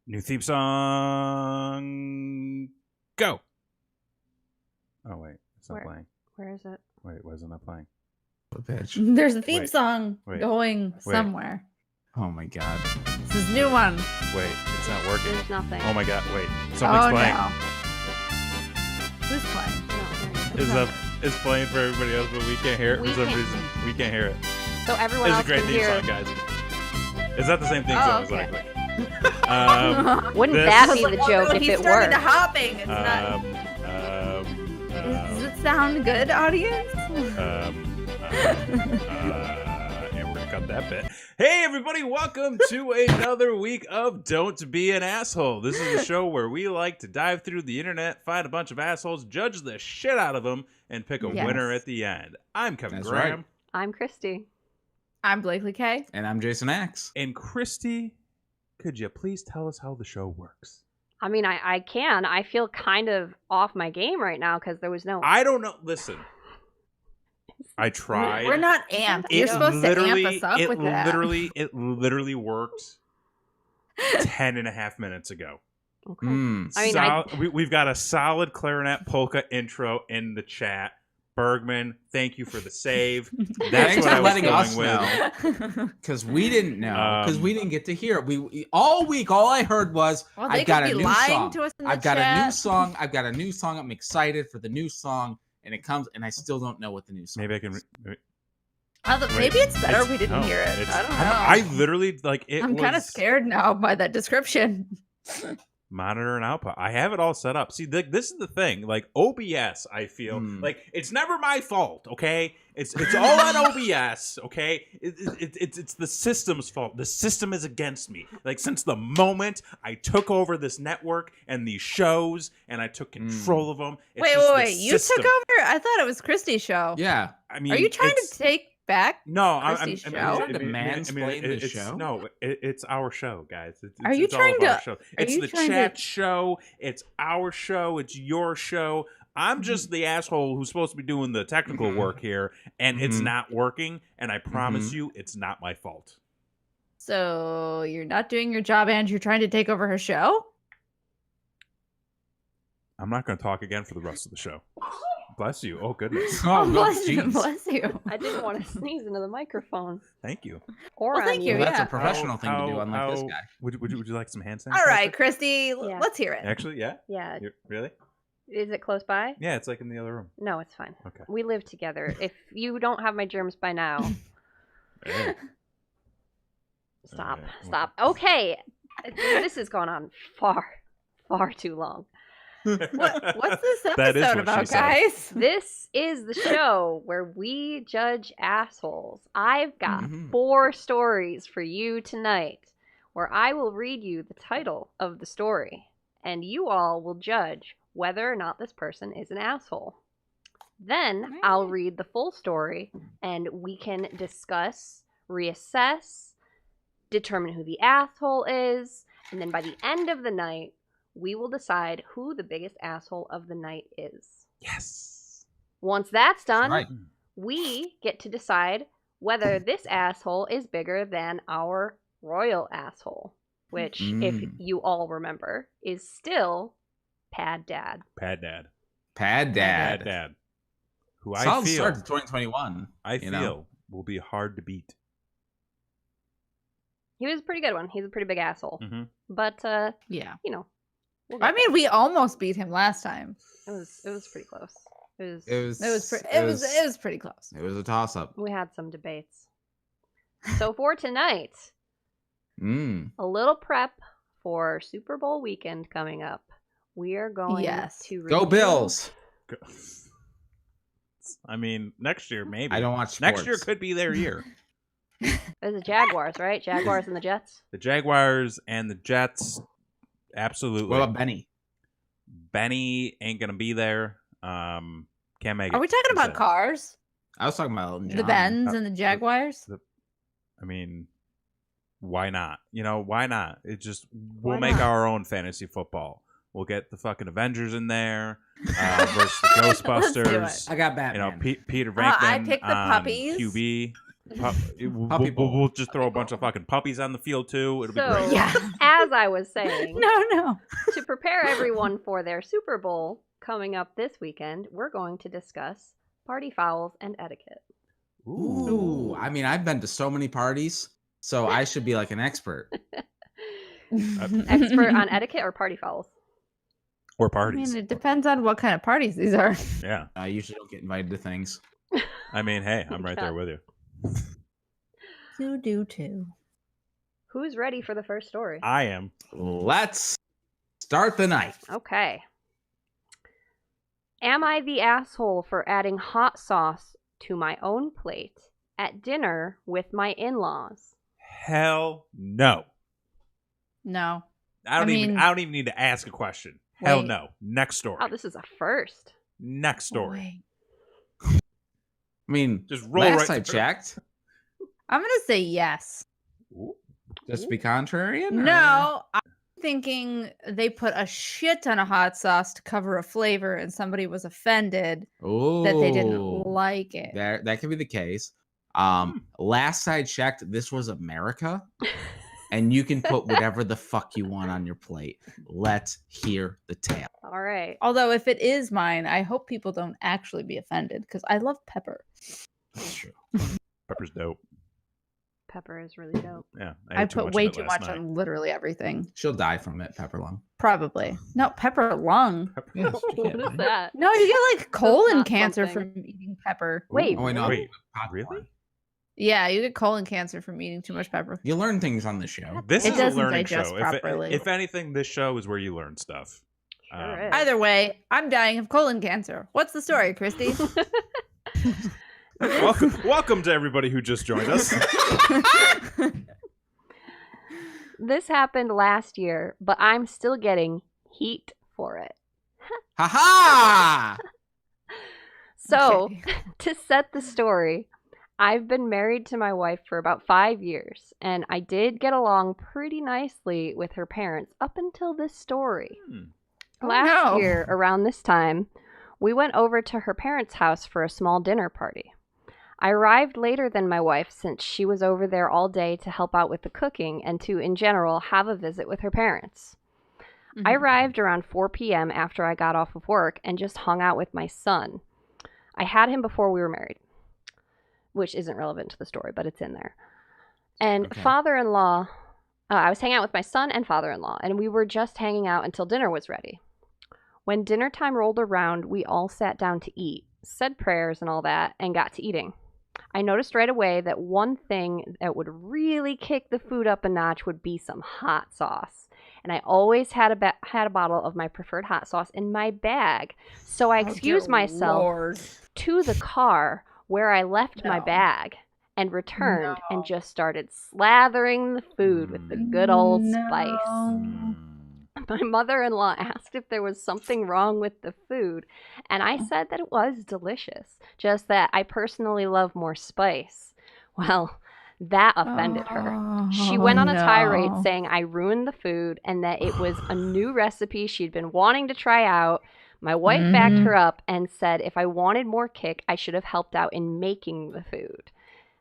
New theme song. Go. Oh, wait. It's not playing. Where is it? Wait, why is it not playing? There's a theme song going somewhere. Oh, my God. This is a new one. Wait, it's not working. There's nothing. Oh, my God. Wait. Something's playing. No. Who's playing? It's playing for everybody else, but we can't hear it for some reason. We can't hear it. So everyone else can hear. It's a great theme song, guys. Is that the same theme song? Okay. Exactly. Wouldn't that be the joke if it started worked? Hopping. It's not. Does it sound good, audience? And we're gonna cut that bit. Hey, everybody! Welcome to another week of Don't Be an Asshole. This is the show where we like to dive through the internet, find a bunch of assholes, judge the shit out of them, and pick a winner at the end. I'm Kevin Graham. Right. I'm Christy. I'm Blakely K. And I'm Jason X. And Christy, could you please tell us how the show works? I mean, I can. I feel kind of off my game right now because there was no... I don't know. Listen. I tried. We're not amped. You're supposed to amp us up with that. It literally worked 10 and a half minutes ago. Okay. I mean, we've got a solid clarinet polka intro in the chat. Bergman, thank you for the save. That's what I was going with. Because we didn't know. Because we didn't get to hear it. We all week, all I heard was, I've got a new song. I've got a new song. I've got a new song. I'm excited for the new song. And it comes, and I still don't know what the new song is. Maybe I can... Maybe it's better we didn't hear it. I don't know. I literally, I'm kind of scared now by that description. Monitor and output. I have it all set up. See, this is the thing. Like OBS, I feel like it's never my fault. Okay, it's all on OBS. Okay, it's the system's fault. The system is against me. Like since the moment I took over this network and these shows, and I took control of them. Wait! You took over? I thought it was Christy's show. Yeah, I mean, are you trying to take back? No, I'm trying to mansplain the show. No, it's our show, guys. Are you trying to? It's the chat show. It's our show. It's your show. I'm just the asshole who's supposed to be doing the technical work here, and it's not working. And I promise you, it's not my fault. So you're not doing your job, and you're trying to take over her show? I'm not going to talk again for the rest of the show. Bless you. Oh, goodness. Oh, bless you. I didn't want to sneeze into the microphone. Thank you. Or thank you. That's a professional thing to do, unlike this guy. Would you like some hand sanitizer? All right, Christy, let's hear it. Actually, yeah? Yeah. Really? Is it close by? Yeah, it's like in the other room. No, it's fine. Okay. We live together. If you don't have my germs by now... Hey. Stop. Okay. This has gone on far too long. What's this episode about, guys? This is the show where we judge assholes. I've got 4 stories for you tonight where I will read you the title of the story, and you all will judge whether or not this person is an asshole. Then I'll read the full story, and we can discuss, reassess, determine who the asshole is, and then by the end of the night, we will decide who the biggest asshole of the night is. Yes. Once that's done, we get to decide whether this asshole is bigger than our royal asshole, which, if you all remember, is still Pad Dad. Who Solid I feel start to 2021. I feel will be hard to beat. He was a pretty good one. He's a pretty big asshole. But yeah, I mean, we almost beat him last time. It was pretty close. It was pretty close. It was a toss up. We had some debates. So for tonight, a little prep for Super Bowl weekend coming up. We are going to go Bills. I mean, next year maybe. I don't watch sports. Next year could be their year. There's the Jaguars, right? Jaguars and the Jets. The Jaguars and the Jets. Absolutely. What about Benny? Benny ain't gonna be there. Can't make it. Are we talking about cars? I was talking about the Benz and the Jaguars. I mean, why not? Why not? We'll make our own fantasy football. We'll get the fucking Avengers in there versus the Ghostbusters. I got Batman. Peter Venkman. I picked the puppies. QB. We'll just throw a bunch of fucking puppies on the field too. It'll be great. Yeah. As I was saying, no. To prepare everyone for their Super Bowl coming up this weekend, we're going to discuss party fouls and etiquette. Ooh. I mean, I've been to so many parties, so I should be like an expert. Expert on etiquette or party fouls? Or parties. I mean, it depends on what kind of parties these are. Yeah. I usually don't get invited to things. I mean, hey, I'm right there with you. Too. Who's ready for the first story? I am. Let's start the night. Okay. Am I the asshole for adding hot sauce to my own plate at dinner with my in-laws? Hell no. No. I don't even need to ask a question. Hell no. Next story. Oh, this is a first. Next story. I mean, just roll last right I I checked. I'm going to say yes. Just to be contrarian? No, I'm thinking they put a shit ton of hot sauce to cover a flavor and somebody was offended that they didn't like it. That could be the case. Last I checked, this was America. And you can put whatever the fuck you want on your plate. Let's hear the tale. All right. Although if it is mine, I hope people don't actually be offended because I love pepper. That's true. Pepper's dope. Pepper is really dope. Yeah. I put way too much on literally everything. She'll die from it, pepper lung. Probably. No, pepper lung. Yes, What is that? No, you get like colon not cancer something. from eating pepper. Wait. Oh, I know. Wait. Really? Yeah, you get colon cancer from eating too much pepper. You learn things on the show. This It is a doesn't learning digest show. properly. If anything, this show is where you learn stuff. Sure is. Either way, I'm dying of colon cancer. What's the story, Christy? Welcome to everybody who just joined us. This happened last year, but I'm still getting heat for it. Ha ha! So, Okay. to set the story, I've been married to my wife for about 5 years, and I did get along pretty nicely with her parents up until this story. Oh, Last no. year, around this time, we went over to her parents' house for a small dinner party. I arrived later than my wife since she was over there all day to help out with the cooking and to, in general, have a visit with her parents. I arrived around 4 p.m. after I got off of work and just hung out with my son. I had him before we were married, which isn't relevant to the story, but it's in there. And Okay. father-in-law, I was hanging out with my son and father-in-law, and we were just hanging out until dinner was ready. When dinner time rolled around, we all sat down to eat, said prayers and all that, and got to eating. I noticed right away that one thing that would really kick the food up a notch would be some hot sauce. And I always had a bottle of my preferred hot sauce in my bag. So I excused myself to the car where I left my bag and returned and just started slathering the food with the good old spice. My mother-in-law asked if there was something wrong with the food, and I said that it was delicious, just that I personally love more spice. Well, that offended her. She went on a tirade saying I ruined the food and that it was a new recipe she'd been wanting to try out. My wife backed her up and said if I wanted more kick, I should have helped out in making the food.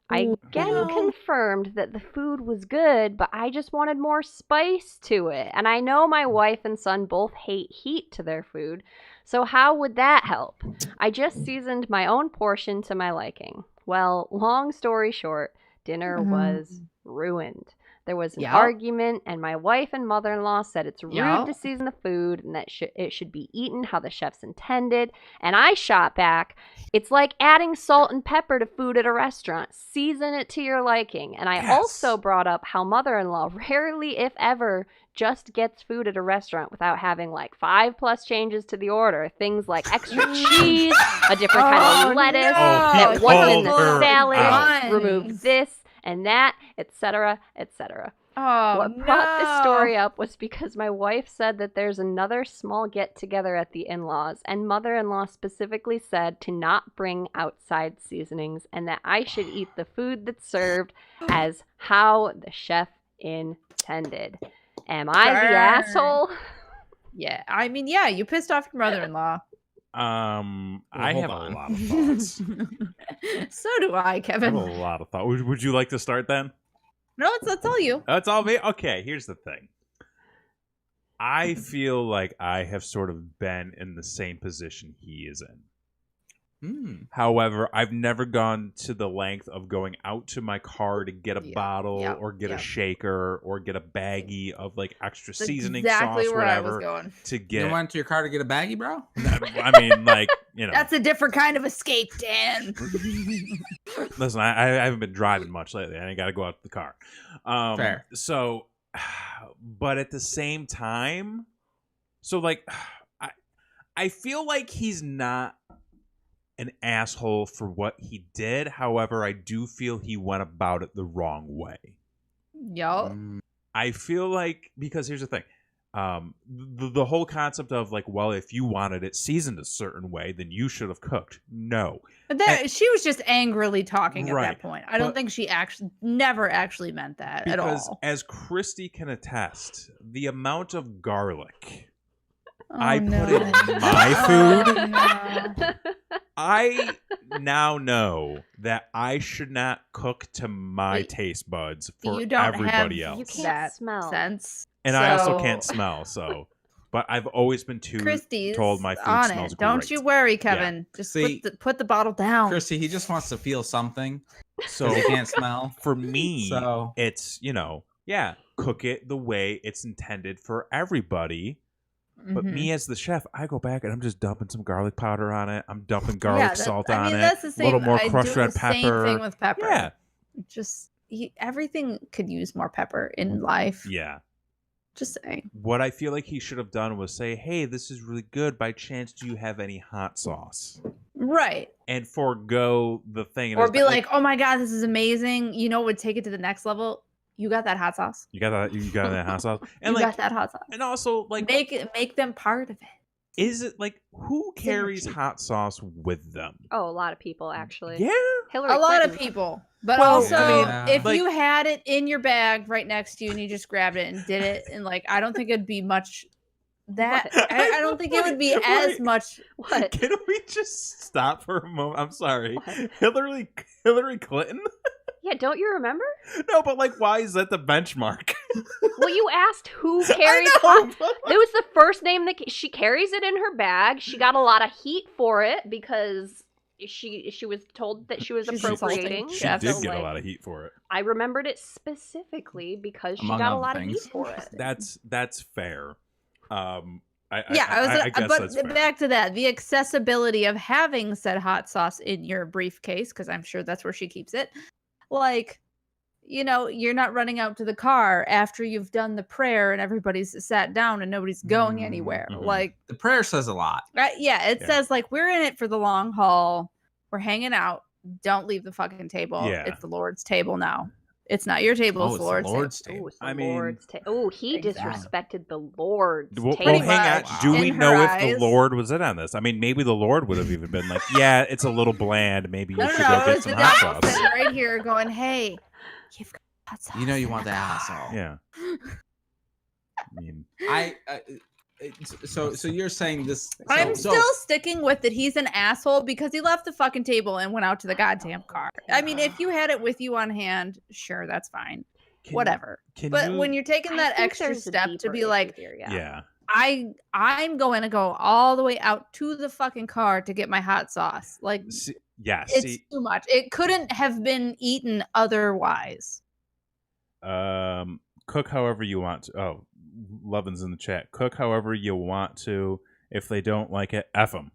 I again confirmed that the food was good, but I just wanted more spice to it. And I know my wife and son both hate heat to their food, so how would that help? I just seasoned my own portion to my liking. Well, long story short, dinner was ruined. There was an argument, and my wife and mother-in-law said it's rude to season the food and that it should be eaten how the chefs intended. And I shot back, it's like adding salt and pepper to food at a restaurant. Season it to your liking. And I also brought up how mother-in-law rarely, if ever, just gets food at a restaurant without having like 5+ changes to the order. Things like extra cheese, a different kind of lettuce, that wasn't in the salad, remove this and that, etc., etc. What brought this story up was because my wife said that there's another small get-together at the in-laws, and mother-in-law specifically said to not bring outside seasonings and that I should eat the food that's served as how the chef intended. Am I the asshole? Yeah, I mean, yeah, you pissed off your mother-in-law. I have a lot of thoughts. So do I, Kevin. I have a lot of thoughts. Would you like to start then? No, that's all you. That's all me? Okay, here's the thing. I feel like I have sort of been in the same position he is in. However, I've never gone to the length of going out to my car to get a bottle or get a shaker or get a baggie of like extra seasoning sauce, whatever. I was going. To get. You went to your car to get a baggie, bro? I mean, like, you know. That's a different kind of escape, Dan. Listen, I haven't been driving much lately. I ain't got to go out to the car. Fair. So, but at the same time, so like, I feel like he's not an asshole for what he did. However, I do feel he went about it the wrong way. Yo. I feel like, because here's the thing. The whole concept of like, well, if you wanted it seasoned a certain way, then you should have cooked. No. But she was just angrily talking at that point. I don't think she never actually meant that at all. Because as Christy can attest, the amount of garlic I put in my food, I now know that I should not cook to my taste buds for everybody else. You can't smell. Sense. And I also can't smell, so. But I've always been told my food smells great. Don't you worry, Kevin. Yeah. Just put the bottle down. Christy, he just wants to feel something, so he can't smell. For me, it's, cook it the way it's intended for everybody. But me as the chef, I go back and I'm just dumping some garlic powder on it. I'm dumping garlic salt on it. That's the same. A little more crushed red pepper. Same thing with pepper. Yeah. Just everything could use more pepper in life. Yeah. Just saying. What I feel like he should have done was say, hey, this is really good. By chance, do you have any hot sauce? Right. And forego the thing. Or be like, oh my God, this is amazing. You know what would take it to the next level? You got that hot sauce. You got that hot sauce. And you got that hot sauce. And also, like, make them part of it. Is it like, who carries hot sauce with them? Oh, a lot of people actually. Yeah, Hillary a lot of people. But also, if you had it in your bag right next to you and you just grabbed it and did it, and like, I don't think it'd be much. I don't think it would be as much. What? Can we just stop for a moment? I'm sorry, Hillary Clinton. Yeah, don't you remember? No, but like, why is that the benchmark? Well, you asked who carries hot. It was the first name that she carries it in her bag. She got a lot of heat for it because she was told that she was appropriating. She did get a lot of heat for it. I remembered it specifically because she got a lot of heat for it. That's fair. I guess but that's fair. Back to that, the accessibility of having said hot sauce in your briefcase, because I'm sure that's where she keeps it. Like, you're not running out to the car after you've done the prayer and everybody's sat down and nobody's going anywhere. Mm-hmm. Like, the prayer says a lot. It says like, we're in it for the long haul. We're hanging out. Don't leave the fucking table. Yeah. It's the Lord's table now. It's not your table. It's the Lord's table. He disrespected the Lord's table. Well, hang on. Do we know if the Lord was in on this? I mean, maybe the Lord would have even been like, yeah, it's a little bland. Maybe you should go get some hot sauce. Right here going, hey, you've got hot sauce. You know you want that hot sauce. Yeah. I mean, So you're saying this? I'm still sticking with that. He's an asshole because he left the fucking table and went out to the goddamn car. I mean, if you had it with you on hand, sure, that's fine. Whatever. But when you're taking that extra step to be like, I'm going to go all the way out to the fucking car to get my hot sauce. Like, it's too much. It couldn't have been eaten otherwise. Cook however you want to. Oh. Lovin's in the chat. Cook however you want to. If they don't like it, F them.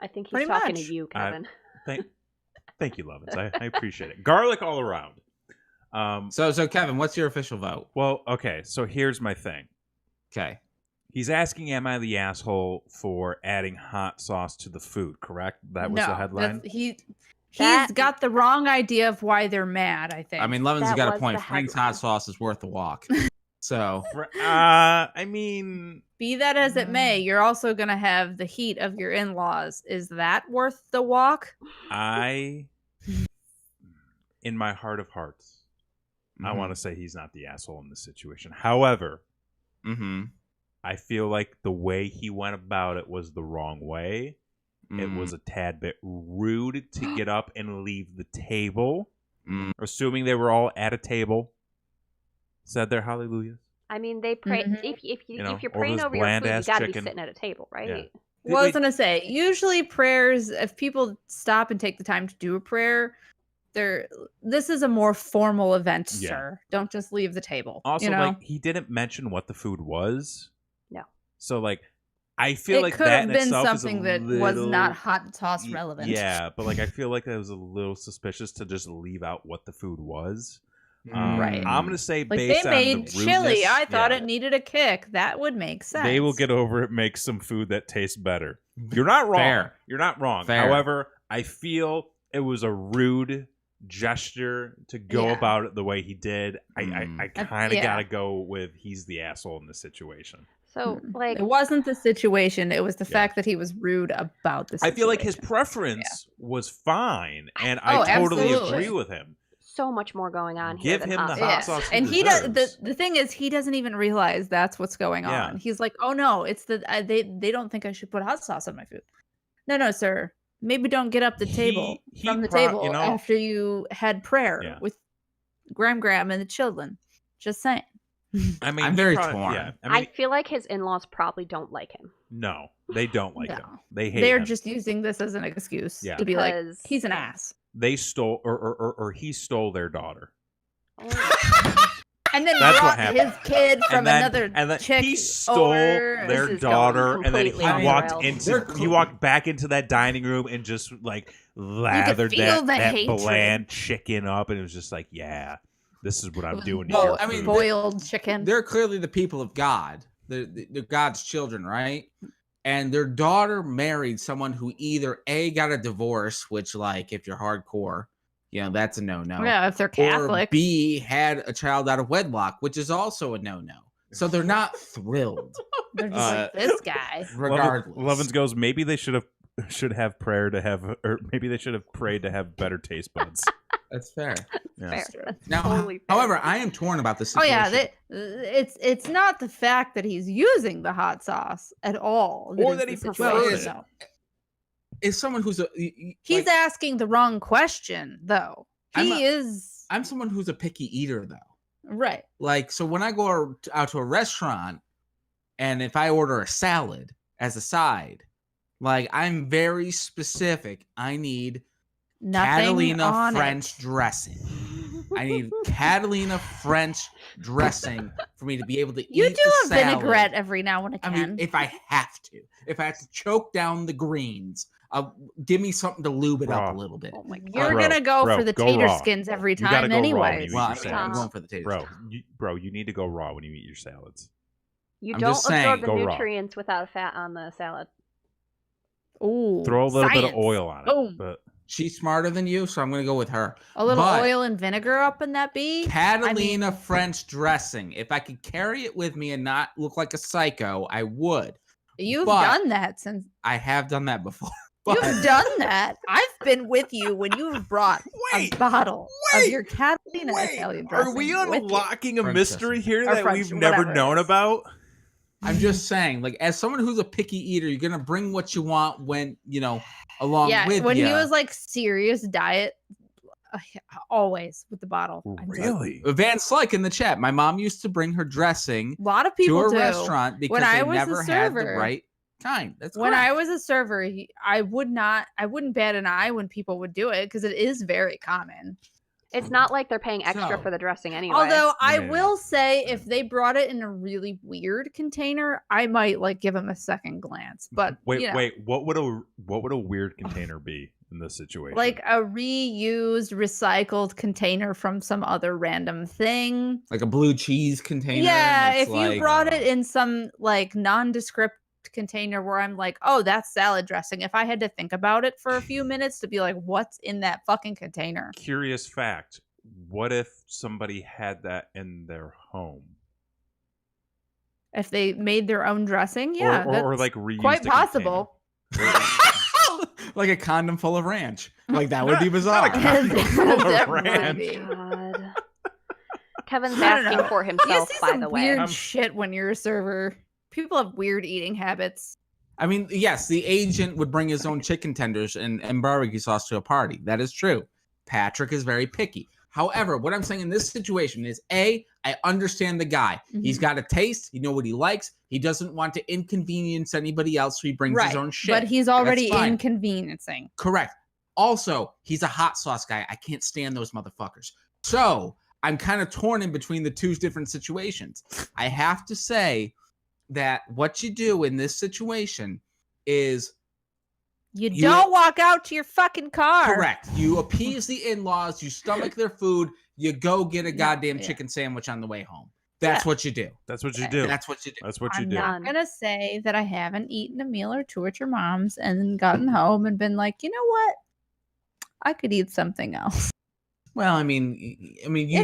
I think he's talking to you, Kevin. Thank you, Lovins. I appreciate it. Garlic all around. So Kevin, what's your official vote? Well, okay. So here's my thing. Okay. He's asking, am I the asshole for adding hot sauce to the food, correct? That was the headline? He's got the wrong idea of why they're mad, I think. I mean, Lovin's got a point. Frank's hot sauce is worth the walk. So, I mean, be that as it may, you're also going to have the heat of your in-laws. Is that worth the walk? In my heart of hearts, I want to say he's not the asshole in this situation. However, I feel like the way he went about it was the wrong way. It was a tad bit rude to get up and leave the table, assuming they were all at a table, said their hallelujahs. I mean, they pray. If you're praying over your food, you got to be sitting at a table, right? Yeah. Well, I was gonna say, usually prayers, if people stop and take the time to do a prayer, this is a more formal event, sir. Don't just leave the table. Also, like, he didn't mention what the food was. No. So, like, I feel like that in itself is something that was not hot sauce relevant. Yeah, but like I feel like that was a little suspicious to just leave out what the food was. Right. I'm gonna say like based they on made the chili. I thought it needed a kick. That would make sense. They will get over it. Make some food that tastes better. You're not wrong. Fair. You're not wrong. Fair. However, I feel it was a rude gesture to go about it the way he did. I kind of gotta go with he's the asshole in this situation. So, like, it wasn't the situation; it was the fact that he was rude about the situation. I feel like his preference was fine, and I totally agree with him. So much more going on here. Give him the hot sauce, and he does. The thing is, he doesn't even realize that's what's going on. He's like, "Oh no, it's they don't think I should put hot sauce on my food." No, sir. Maybe don't get up the table table after you had prayer with Graham and the children. Just saying. I mean, I'm very torn. Yeah. I feel like his in-laws probably don't like him. No, they don't like him. They hate They're him. just using this as an excuse to be like, he's an ass. They stole, or he stole their daughter. And then brought his kid from another chick. He stole their daughter, and then he walked back into that dining room and just like lathered that bland chicken up, and it was just like, yeah, this is what I'm doing to you. I mean, boiled chicken. They're clearly the people of God. They're God's children, right? And their daughter married someone who either A, got a divorce, which, like, if you're hardcore, that's a no-no. Yeah, if they're Catholic. Or B, had a child out of wedlock, which is also a no-no. So they're not thrilled. They're just like, this guy. Regardless. Lovins goes, maybe they should have prayer to have, or maybe they should have prayed to have better taste buds. That's fair. Fair. Now, totally fair. However, I am torn about this situation. Oh yeah, it's not the fact that he's using the hot sauce at all, or that he prefers it. Is someone who's he's asking the wrong question though. I'm someone who's a picky eater though. Right. Like, so when I go out to a restaurant, and if I order a salad as a side, like, I'm very specific. I need Catalina French dressing. I need Catalina French dressing for me to be able to eat the salad. You do a vinaigrette every now and again. I mean, if I have to choke down the greens, give me something to lube it up a little bit. Oh my God. You're gonna go for the tater skins every time anyway. Well, I'm going for the tater skins. Bro, you need to go raw when you eat your salads. You don't absorb the nutrients without fat on the salad. Ooh, throw a little bit of oil on it. Boom. But she's smarter than you, so I'm going to go with her. A little oil and vinegar up in that bee? Catalina French dressing. If I could carry it with me and not look like a psycho, I would. You've done that since... I have done that before. You've done that. I've been with you when you've brought a bottle of your Catalina Italian dressing. Are we unlocking a mystery here that we've never known about? I'm just saying, like, as someone who's a picky eater, you're gonna bring what you want when along with you. Yeah, when he was like serious diet, always with the bottle. Really? Van Slyke in the chat. My mom used to bring her dressing. A lot of people to a restaurant because they never had the right kind. That's when I was a server. I wouldn't bat an eye when people would do it because it is very common. It's not like they're paying extra for the dressing anyway. Although I will say, if they brought it in a really weird container, I might like give them a second glance. But wait, what would a weird container be in this situation? Like a reused, recycled container from some other random thing, like a blue cheese container. Yeah, if you brought it in some like nondescript container where I'm like, oh, that's salad dressing. If I had to think about it for a few minutes to be like, what's in that fucking container? Curious fact. What if somebody had that in their home? If they made their own dressing? Yeah. Or like reused quite possible. Like a condom full of ranch. Like that would be bizarre. That would be. God. Kevin's asking for himself, you see by some the way. Weird shit when you're a server. People have weird eating habits. I mean, yes, the agent would bring his own chicken tenders and barbecue sauce to a party. That is true. Patrick is very picky. However, what I'm saying in this situation is, I understand the guy. Mm-hmm. He's got a taste. You know what he likes. He doesn't want to inconvenience anybody else, so he brings his own shit. But he's already inconveniencing. Correct. Also, he's a hot sauce guy. I can't stand those motherfuckers. So I'm kind of torn in between the two different situations. I have to say that what you do in this situation is you don't walk out to your fucking car. Correct. You appease the in-laws, you stomach their food, you go get a goddamn chicken sandwich on the way home. That's what you do. That's what you do. That's what you do. That's what you do. I'm not going to say that I haven't eaten a meal or two at your mom's and then gotten home and been like, you know what? I could eat something else. Well, I mean, you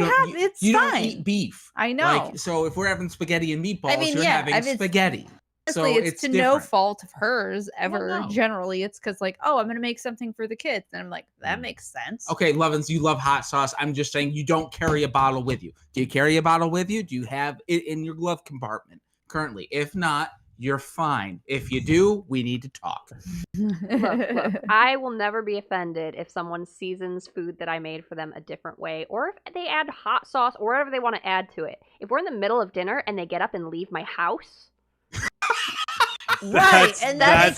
don't eat beef. I know. So if we're having spaghetti and meatballs, you're having spaghetti. Honestly, so it's to different. No fault of hers ever. Well, no. Generally, it's because I'm going to make something for the kids, and I'm like, that makes sense. Okay, Lovins, you love hot sauce. I'm just saying you don't carry a bottle with you. Do you carry a bottle with you? Do you have it in your glove compartment currently? If not, you're fine. If you do, we need to talk. Look, I will never be offended if someone seasons food that I made for them a different way, or if they add hot sauce or whatever they want to add to it. If we're in the middle of dinner and they get up and leave my house. Right, and that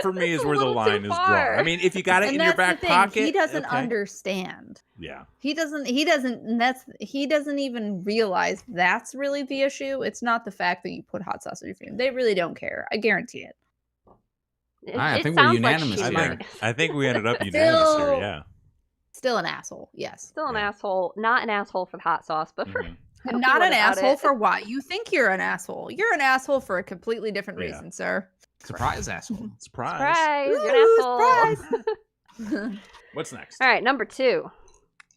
for me is where the line is drawn. I mean, if you got it in your back pocket, he doesn't understand. Yeah, he doesn't even realize that's really the issue. It's not the fact that you put hot sauce on your food. They really don't care. I guarantee it. I think we're unanimous here. I think we ended up unanimous here. Yeah, still an asshole. Yes, still an asshole. Not an asshole for the hot sauce, but for. And not an asshole for why you think you're an asshole. You're an asshole for a completely different reason, sir. Surprise, asshole. Surprise. You're an asshole. What's next? All right, number 2.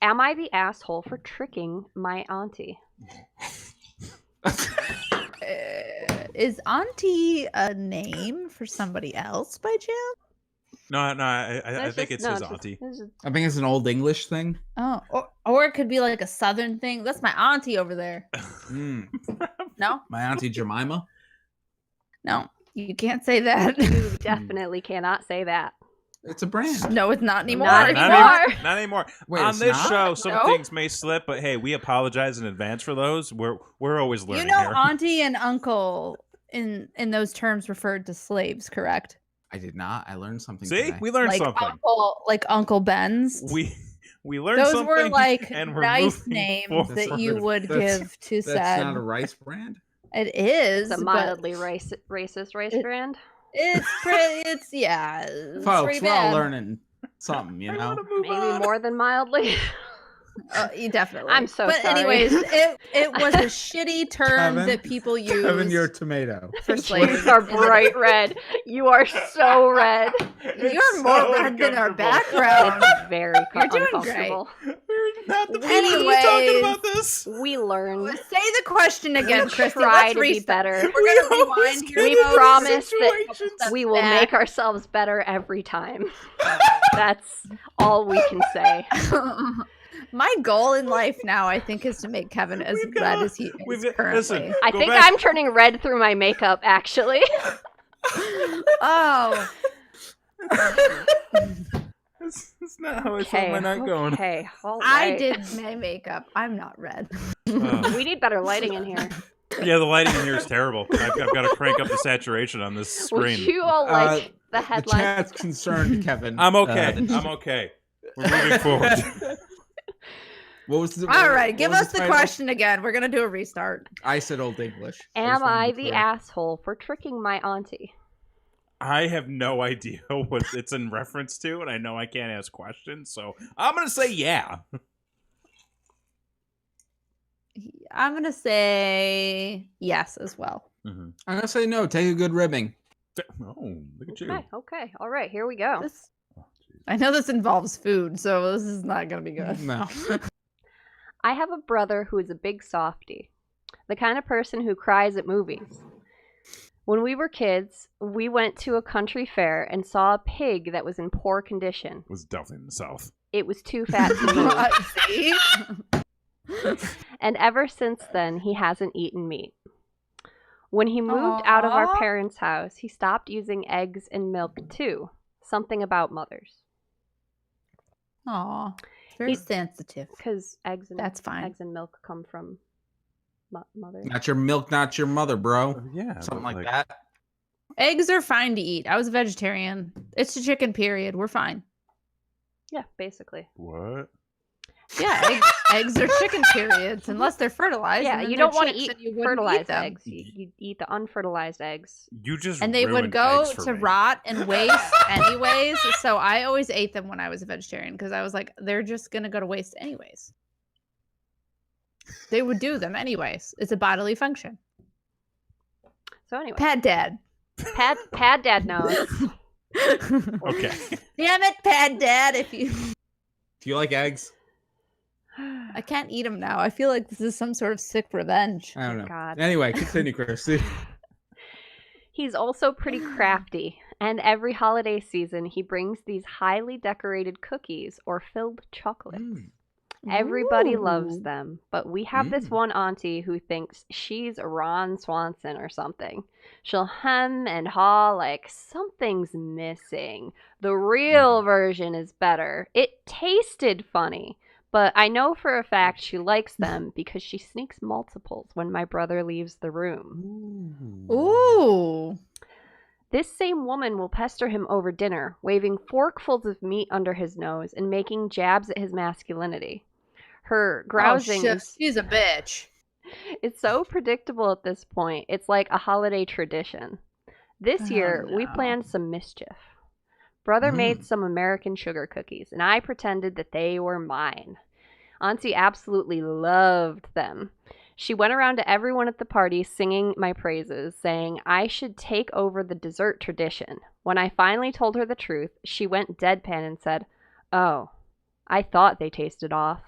Am I the asshole for tricking my auntie? Is auntie a name for somebody else by chance? No, I think it's his auntie. I think it's an old English thing. Oh, or it could be like a Southern thing. That's my auntie over there. No? My auntie Jemima? No, you can't say that. You definitely cannot say that. It's a brand. No, it's not anymore. Not anymore. Wait, on this show, some things may slip, but hey, we apologize in advance for those. We're always learning here. Auntie and uncle in those terms referred to slaves, correct? I did not. I learned something. See, today. We learned something. Uncle Ben's. We learned something. Those were like nice names that you would give to said. That's not a rice brand. It is. It's a mildly racist rice brand. It's yeah. Folks, we're all learning something, you know. Maybe more than mildly. Definitely. I'm so sorry. But anyways, it was a shitty term that people use. Kevin, you're a tomato. For slaves. You are bright red. You are so red. You're more red than our background. It's very uncomfortable. We're not the people who are talking about this. We learned. Say the question again, Kristen. Try to be better. We're going to rewind here. We promise that we will make ourselves better every time. That's all we can say. My goal in life now, I think, is to make Kevin as red as he is currently. Listen, I think I'm turning red through my makeup, actually. Oh. That's not how I saw my night going. Okay, all right. I right. did my makeup. I'm not red. We need better lighting in here. Yeah, the lighting in here is terrible. I've got to crank up the saturation on this screen. Would you all like the headline? The chat's concerned, Kevin. I'm okay. I'm okay. We're moving forward. All right, give us the question again. We're going to do a restart. I said Old English. Am I the asshole for tricking my auntie? I have no idea what it's in reference to, and I know I can't ask questions, so I'm going to say yeah. I'm going to say yes as well. Mm-hmm. I'm going to say no. Take a good ribbing. Oh, look at you. Okay. All right, here we go. I know this involves food, so this is not going to be good. No. I have a brother who is a big softie, the kind of person who cries at movies. When we were kids, we went to a country fair and saw a pig that was in poor condition. It was definitely in the South. It was too fat to move. And ever since then, he hasn't eaten meat. When he moved out of our parents' house, he stopped using eggs and milk too. Something about mothers. Aw, very sensitive. Because eggs and milk come from mothers. Not your milk, not your mother, bro. Yeah, something like that. Eggs are fine to eat. I was a vegetarian. It's a chicken, period. We're fine. Yeah, basically. What? Yeah, eggs are chicken periods unless they're fertilized. Yeah, you don't want to eat fertilized eggs. You eat the unfertilized eggs. And they would go to rot and waste anyways. So I always ate them when I was a vegetarian because I was like, they're just gonna go to waste anyways. They would do them anyways. It's a bodily function. So anyway, Pad Dad knows. Okay. Damn it, Pad Dad! If you like eggs. I can't eat them now. I feel like this is some sort of sick revenge. I don't know. God. Anyway, continue, Christy. He's also pretty crafty, and every holiday season he brings these highly decorated cookies or filled chocolates. Everybody loves them, but we have this one auntie who thinks she's Ron Swanson or something. She'll hem and haw like something's missing. The real version is better. It tasted funny. But I know for a fact she likes them because she sneaks multiples when my brother leaves the room. Ooh. This same woman will pester him over dinner, waving forkfuls of meat under his nose and making jabs at his masculinity. Her grousing she's a bitch. It's so predictable at this point. It's like a holiday tradition. This year, we planned some mischief. Brother made some American sugar cookies, and I pretended that they were mine. Auntie absolutely loved them. She went around to everyone at the party singing my praises, saying I should take over the dessert tradition. When I finally told her the truth, she went deadpan and said, "Oh, I thought they tasted off."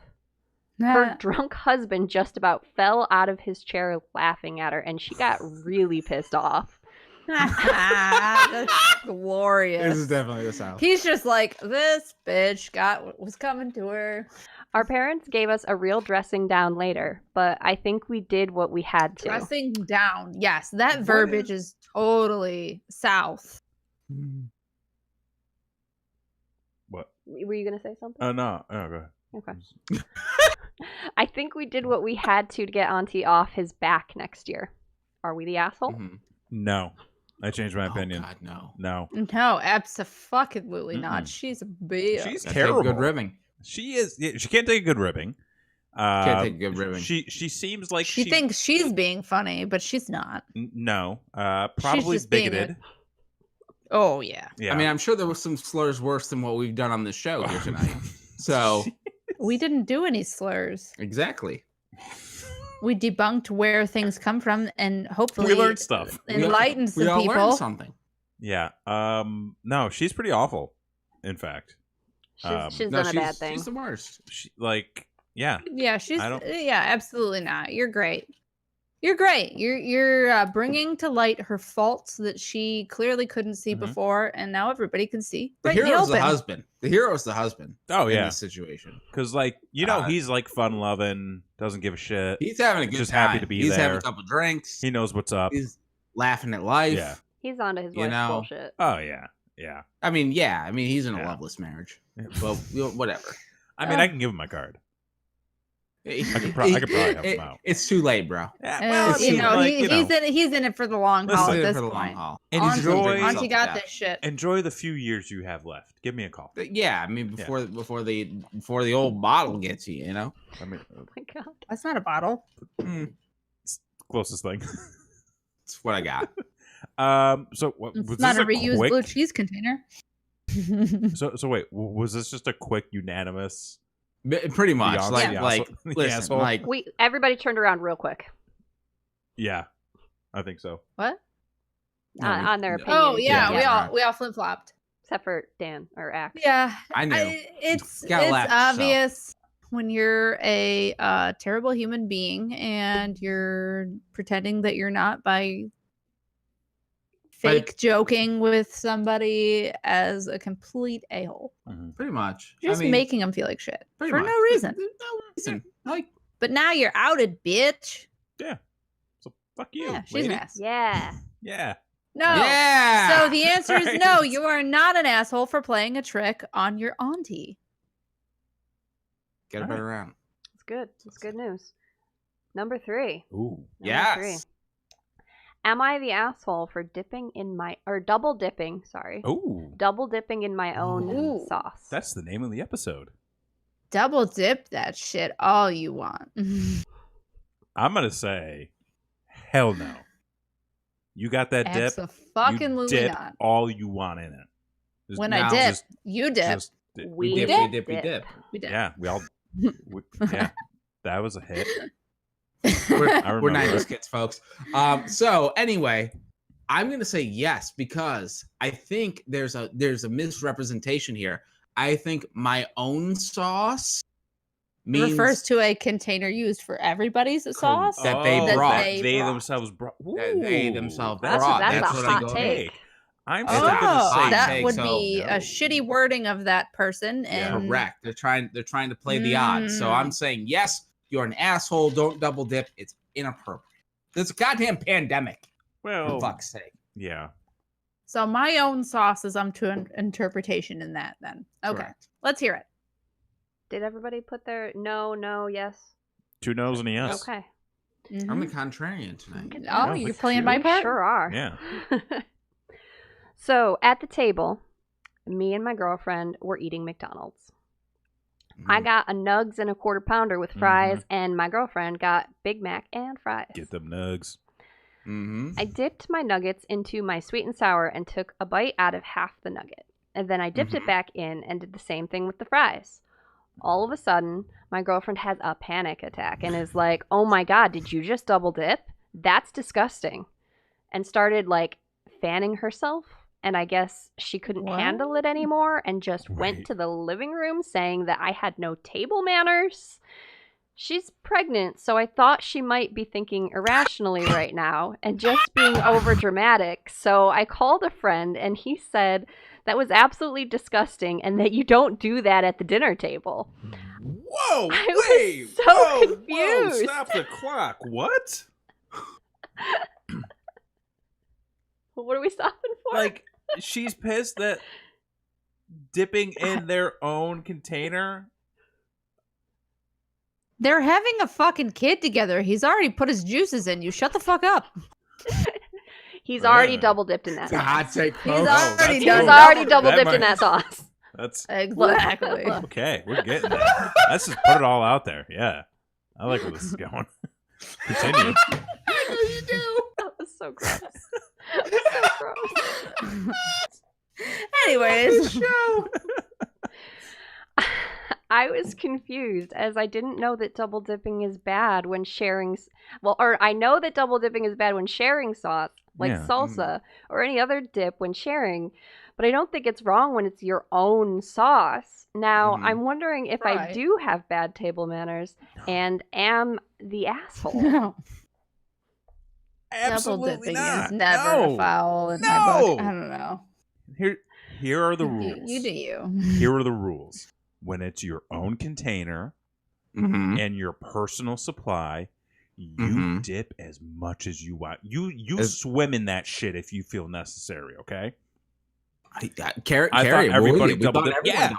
Her drunk husband just about fell out of his chair laughing at her, and she got really pissed off. That's glorious. This is definitely the South. He's just like, this bitch got what was coming to her. Our parents gave us a real dressing down later, but I think we did what we had to. Dressing down. Yes, that verbiage is totally South. What? Were you going to say something? Oh, no. Oh, go ahead. Okay. I think we did what we had to get Auntie off his back next year. Are we the asshole? No. I changed my opinion. God, no. No, absolutely not. She's a bitch. She's terrible. Good ribbing. She is. She can't take a good ribbing. Can't take a good ribbing. She seems like she thinks she's being funny, but she's not. No. Probably bigoted. Oh yeah. I mean, I'm sure there were some slurs worse than what we've done on this show here tonight. So we didn't do any slurs. Exactly. We debunked where things come from, and hopefully we learned stuff. Enlightens the people. Learned something. Yeah. No, she's pretty awful. In fact, she's done a bad thing. She's the worst. Yeah. Yeah, absolutely not. You're great. You're great. You're bringing to light her faults that she clearly couldn't see before, and now everybody can see. The hero's the husband. The hero's the husband. Oh yeah, in this situation, because he's like fun loving, doesn't give a shit. He's having a good just time. Happy to be he's there. He's having a couple drinks. He knows what's up. He's laughing at life. Yeah, he's onto his wife's bullshit. Oh yeah. I mean, he's in a loveless marriage. Well, whatever. I mean, I can give him my card. I could probably help him out. It's too late, bro. Yeah, well, he's in it for the long haul at this point. Auntie got this shit. Enjoy the few years you have left. Give me a call. Yeah, I mean before the old bottle gets you, you know. I mean, oh my God, that's not a bottle. It's the closest thing. That's what I got. So what, it's not a reused blue cheese container. So wait, was this just a quick unanimous? Pretty much, listen, everybody turned around real quick. Yeah, I think so. What? On their opinion. Oh yeah, we all flip flopped, except for Dan or Axe. Yeah, I know. It's obvious when you're a terrible human being and you're pretending that you're not by fake joking with somebody as a complete a-hole. Pretty much. Just making them feel like shit. For no reason. No reason. But now you're outed, bitch. Yeah. So Fuck you. Yeah, she's lady. an ass. Yeah. Yeah. No. Yeah. So the answer is no. You are not an asshole for playing a trick on your auntie. Get a better round. It's good. It's good news. Number 3. Ooh. Number 3. Am I the asshole for double dipping, sorry. Ooh. Double dipping in my own sauce. That's the name of the episode. Double dip that shit all you want. I'm going to say, hell no. You got that dip. Abso-fucking-lutely dip not. all you want in it. When I dip, you dip. We dip. Yeah, we all. Yeah, that was a hit. We're 90s kids, folks. So anyway, I'm gonna say yes because I think there's a misrepresentation here. I think my own sauce refers to a container used for everybody's sauce that they brought. They themselves brought. That's a hot take. I'm that would be a shitty wording of that person. And correct. They're trying to play the odds. So I'm saying yes. You're an asshole. Don't double dip. It's inappropriate. There's a goddamn pandemic. Well, for fuck's sake. Yeah. So my own sauce is to an interpretation in that. Then okay, Correct. Let's hear it. Did everybody put their no, yes? 2 no's and a yes. Okay. Mm-hmm. I'm a contrarian tonight. Oh, you're playing my part? Sure are. Yeah. So at the table, me and my girlfriend were eating McDonald's. I got a nugs and a quarter pounder with fries, and my girlfriend got Big Mac and fries. Get them nugs. I dipped my nuggets into my sweet and sour and took a bite out of half the nugget. And then I dipped it back in and did the same thing with the fries. All of a sudden, my girlfriend has a panic attack and is like, oh my God, did you just double dip? That's disgusting. And started like fanning herself. And I guess she couldn't handle it anymore and just went to the living room saying that I had no table manners. She's pregnant, so I thought she might be thinking irrationally right now and just being over dramatic. So I called a friend and he said that was absolutely disgusting and that you don't do that at the dinner table. Whoa! I was so confused. Whoa, stop the clock. What? What are we stopping for? Like, she's pissed that dipping in their own container. They're having a fucking kid together. He's already put his juices in. You shut the fuck up. He's already double dipped in that sauce. He's already double dipped in that sauce. That's exactly. Okay, we're getting there. Let's just put it all out there. Yeah. I like where this is going. Continue. I know you do. That was so gross. So gross. Anyways, I was confused as I didn't know that double dipping is bad when sharing. Or I know that double dipping is bad when sharing sauce, like salsa or any other dip when sharing, but I don't think it's wrong when it's your own sauce. Now, I'm wondering if I do have bad table manners and am the asshole. No. Absolutely double dipping not. is never a foul in my book. I don't know. Here are the rules. You do you. Here are the rules. When it's your own container and your personal supply, you dip as much as you want. You swim in that shit if you feel necessary, okay? Carrie, everybody double dip. Yeah.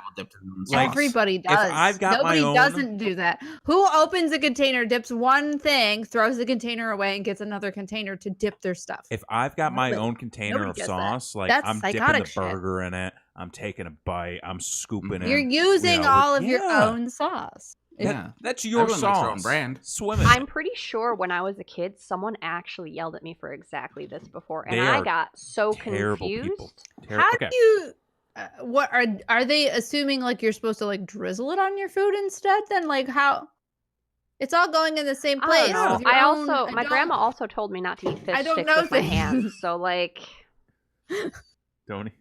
Everybody does. If I've got Nobody my own... doesn't do that. Who opens a container, dips one thing, throws the container away, and gets another container to dip their stuff? If I've got my own container of sauce, like I'm dipping the burger in it, I'm taking a bite, I'm scooping it. You're using all of your own sauce. That's your sauce. Your own brand. Swimming. I'm pretty sure when I was a kid, someone actually yelled at me for exactly this before, and I got so confused. How do you? What are they assuming? Like you're supposed to like drizzle it on your food instead? Then like how? It's all going in the same place. My grandma also told me not to eat fish sticks with my hands. So like, don't.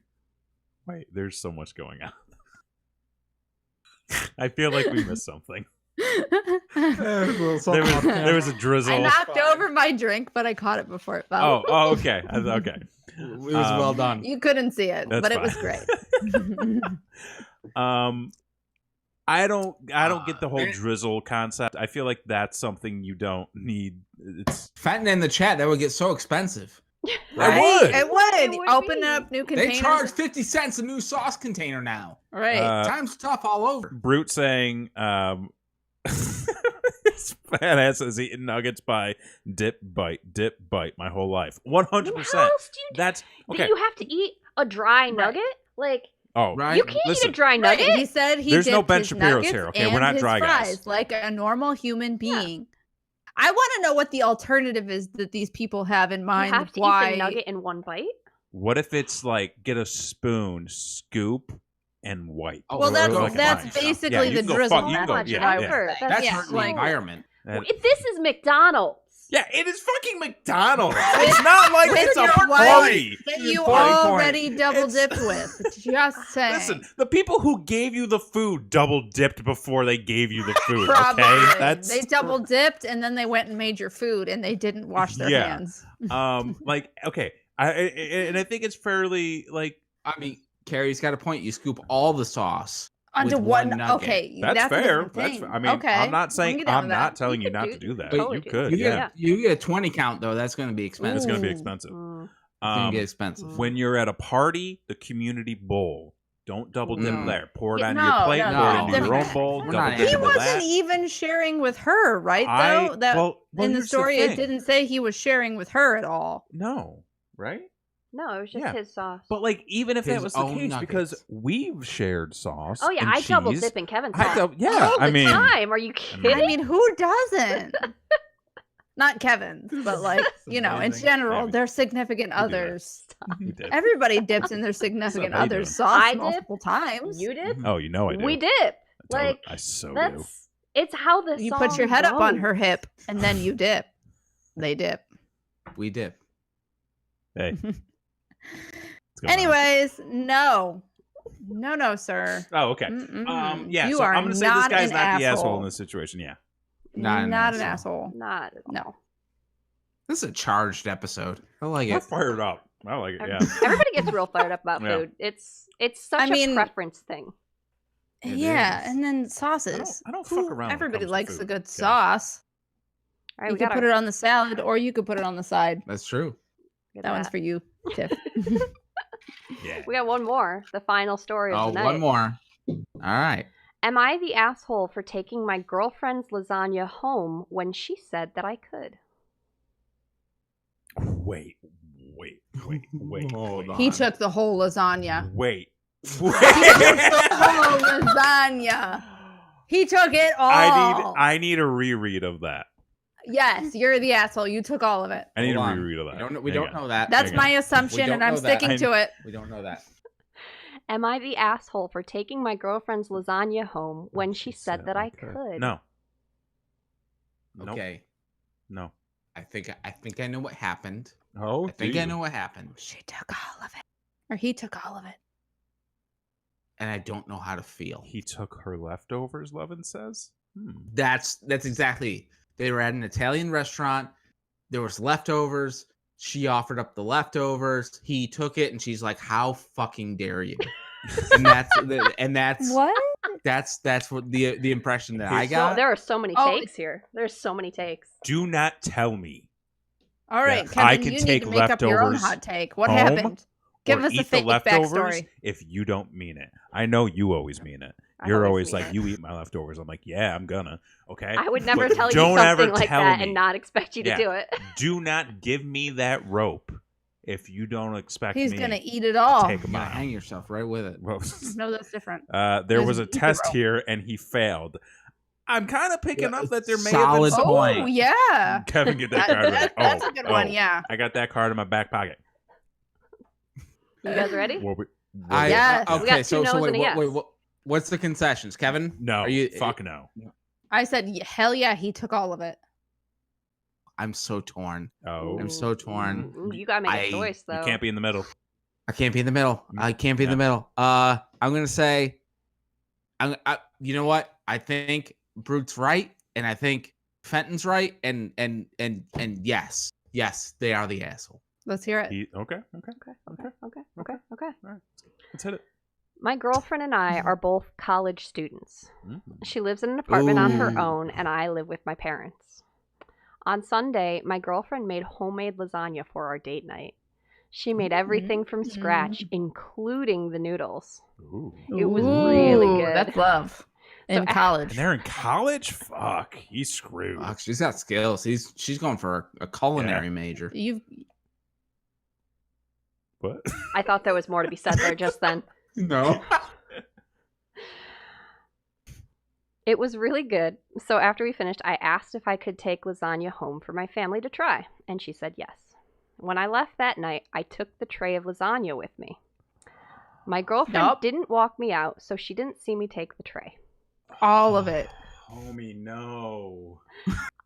Wait, there's so much going on. I feel like we missed something. There was a drizzle. I knocked over my drink, but I caught it before it fell. Oh, okay. Okay. It was well done. You couldn't see it, but it was great. I don't get the whole drizzle concept. I feel like that's something you don't need. It's Fenton in the chat. That would get so expensive. Right? It would. Open up new containers. They charge 50 cents a new sauce container now. Right. Time's tough all over. Brute saying, this fat ass has eaten nuggets by dip bite my whole life. 100%. That's okay. You have to eat a dry nugget? Like, right. You can't eat a dry nugget. He said there's no Ben Shapiro's here. Okay, we're not dry guys. Like a normal human being. Yeah. I want to know what the alternative is that these people have in mind. You have to eat the nugget in one bite? What if it's like get a spoon, scoop, and wipe? Well, that's basically the drizzle. That's hurting the environment. This is McDonald's. Yeah, it is fucking McDonald's. It's not like it's a party. That you already double dipped with. Just saying. Listen, the people who gave you the food double dipped before they gave you the food. Probably. Okay, they double dipped and then they went and made your food and they didn't wash their hands. Like okay, I think it's fairly like. I mean, Carrie's got a point. You scoop all the sauce. Onto one nugget. Okay, that's fair. That's fair. I mean, okay. I'm not saying I'm not telling you not to do that. You could. You get a 20 count though. That's going to be expensive. It's going to be expensive. It's going to get expensive. When you're at a party, the community bowl. Don't double dip there. Pour it on your plate. Pour it into your own bowl. He wasn't even sharing with her, right? Though in the story, it didn't say he was sharing with her at all. No, right? No, it was just his sauce. But like, even if that was the case, because we've shared sauce. Oh yeah, I double dip in Kevin's sauce. All the time. Are you kidding? I mean, who doesn't? Not Kevin's, but like in general, their significant others. Everybody dips in their significant other's sauce multiple times. You dip? Oh, you know I do. We dip. Like I so do. It's how the you put your head up on her hip and then you dip. They dip. We dip. Hey. Anyways, no, sir. Oh, okay. Yeah. So I'm gonna say this guy's not the asshole in this situation. Yeah. Not an asshole. No. This is a charged episode. I like it. We're fired up. I like it. Yeah. Everybody gets real fired up about food. It's such a preference thing. Yeah, and then sauces. I don't fuck around. Everybody likes a good sauce. All right, you could put it on the salad, or you could put it on the side. That's true. That one's for you, Tiff. Yeah. We got one more. The final story of the night. One more. All right. Am I the asshole for taking my girlfriend's lasagna home when she said that I could? Wait. Hold on. He took the whole lasagna. Wait. He took the whole lasagna. He took it all. I need a reread of that. Yes, you're the asshole. You took all of it. I need a reread of that. We don't know that. That's my assumption, and I'm sticking to it. We don't know that. Am I the asshole for taking my girlfriend's lasagna home when she said that I could? No. Okay. No. I think I know what happened. Oh, I think I know what happened. She took all of it. Or he took all of it. And I don't know how to feel. He took her leftovers, Levin says? That's exactly. They were at an Italian restaurant. There was leftovers. She offered up the leftovers. He took it, and she's like, "How fucking dare you?" and that's what. That's what the impression that I got. There are so many takes here. There's so many takes. Do not tell me. All right, Kevin, you need to make up your own hot take. What happened? Give us a fake backstory. If you don't mean it, I know you always mean it. You're always like, you eat my leftovers. I'm like, yeah, I'm gonna. Okay. I would never tell you something like that and not expect you to do it. Do not give me that rope if you don't expect me. He's gonna eat it all. Take him out. Hang yourself right with it. No, that's different. There was a test here and he failed. I'm kind of picking up that there may have been some. Point. Oh yeah. Kevin, get that card. That's a good one. Yeah. I got that card in my back pocket. You guys ready? Yes. Okay. We got two no's and a yes. Wait. What's the concessions, Kevin? No. Fuck no. I said, hell yeah, he took all of it. I'm so torn. Oh. I'm so torn. You gotta make a choice, though. You can't be in the middle. I can't be in the middle. I can't be in the middle. I'm gonna say, you know what? I think Brute's right, and I think Fenton's right, and yes, they are the asshole. Let's hear it. Okay. All right. Let's hit it. My girlfriend and I are both college students. She lives in an apartment on her own, and I live with my parents. On Sunday, my girlfriend made homemade lasagna for our date night. She made everything from scratch, including the noodles. It was really good. That's love. In college. And they're in college? Fuck. He's screwed. Fuck, she's got skills. She's going for a culinary major. What? I thought there was more to be said there just then. No. It was really good. So after we finished, I asked if I could take lasagna home for my family to try, and she said yes. When I left that night, I took the tray of lasagna with me. My girlfriend didn't walk me out, so she didn't see me take the tray. All of it. Homie, no.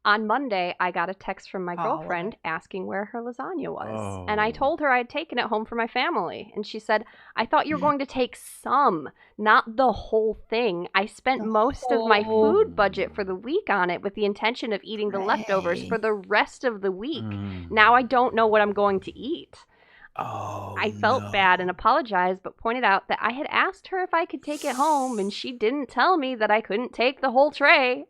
On Monday, I got a text from my girlfriend asking where her lasagna was. And I told her I had taken it home for my family. And she said, I thought you were going to take some, not the whole thing. I spent most of my food budget for the week on it with the intention of eating the leftovers for the rest of the week. Now I don't know what I'm going to eat. I felt bad and apologized, but pointed out that I had asked her if I could take it home, and she didn't tell me that I couldn't take the whole tray.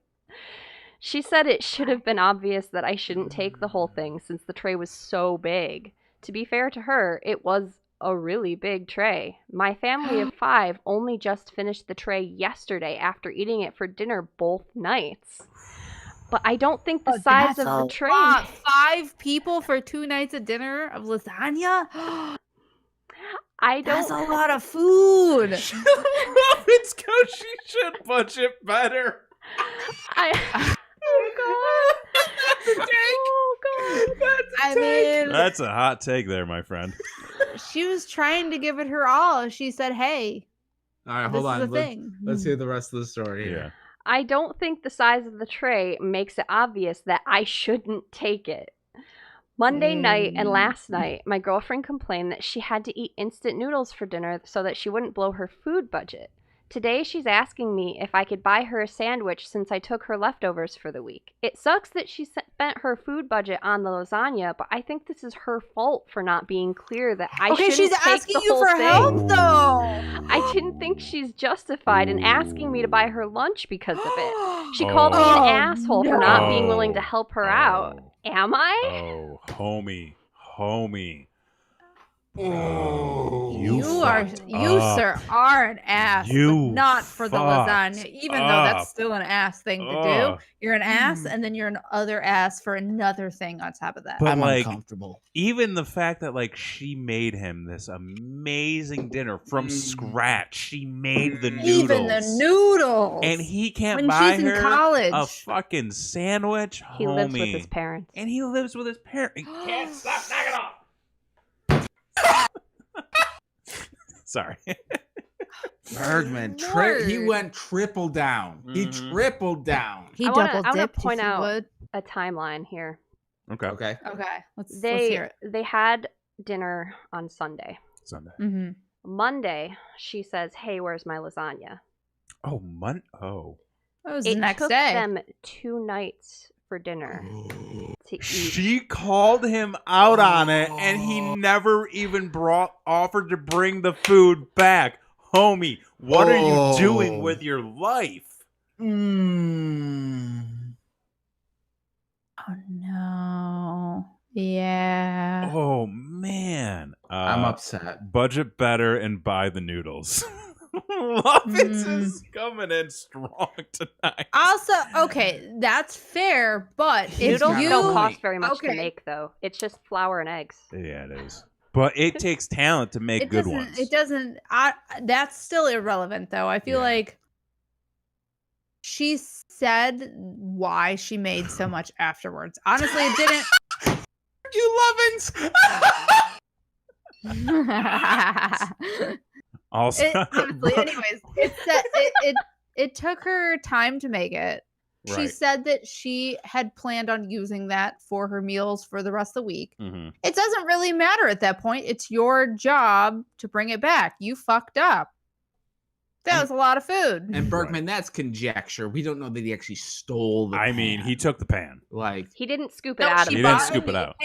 She said it should have been obvious that I shouldn't take the whole thing since the tray was so big. To be fair to her, it was a really big tray. My family of 5 only just finished the tray yesterday after eating it for dinner both nights. But I don't think the size of the tray... 5 people for 2 nights of dinner of lasagna? That's a lot of food. It's because she should budget better. Oh, God. That's a take. Oh, God. That's a hot take there, my friend. She was trying to give it her all. She said, hey, all right, hold on. Thing. Let's hear the rest of the story. Yeah. I don't think the size of the tray makes it obvious that I shouldn't take it. Monday night and last night, my girlfriend complained that she had to eat instant noodles for dinner so that she wouldn't blow her food budget. Today, she's asking me if I could buy her a sandwich since I took her leftovers for the week. It sucks that she spent her food budget on the lasagna, but I think this is her fault for not being clear that I shouldn't take the whole thing. Okay, she's asking you for help, though. I didn't think she's justified in asking me to buy her lunch because of it. She called me an asshole for not being willing to help her out. Am I? Oh, homie. You sir are an ass, but not for the lasagna, even though that's still an ass thing to do. You're an ass, and then you're an other ass for another thing on top of that. But I'm uncomfortable. Even the fact that she made him this amazing dinner from scratch. She made the noodles. Even the noodles. And he can't buy her college. a fucking sandwich. He lives with his parents. And he lives with his parents. He can't stop knocking off. Sorry. Bergman, he went triple down. He tripled down. He double dipped. I want to point out a timeline here. Okay. Let's hear it. They had dinner on Sunday. Mm-hmm. Monday, she says, "Hey, where's my lasagna?" It was the next day. day. It took them 2 nights for dinner to eat. She called him out on it, and he never even offered to bring the food back. Homie, what are you doing with your life? Oh no. Yeah. Oh man. I'm upset. Budget better and buy the noodles. Muffins is coming in strong tonight. Also, okay, that's fair, but if noodles don't cost very much to make, though. It's just flour and eggs. Yeah, it is. But it takes talent to make good ones. It doesn't. That's still irrelevant, though. I feel like she said why she made so much afterwards. Honestly, it didn't. You lovins. Also, honestly, anyways, it took her time to make it. Right. She said that she had planned on using that for her meals for the rest of the week. Mm-hmm. It doesn't really matter at that point. It's your job to bring it back. You fucked up. That was a lot of food. And Bergman, that's conjecture. We don't know that he actually stole the pan. I mean, he took the pan. He didn't scoop it out of the pan. He didn't scoop it out.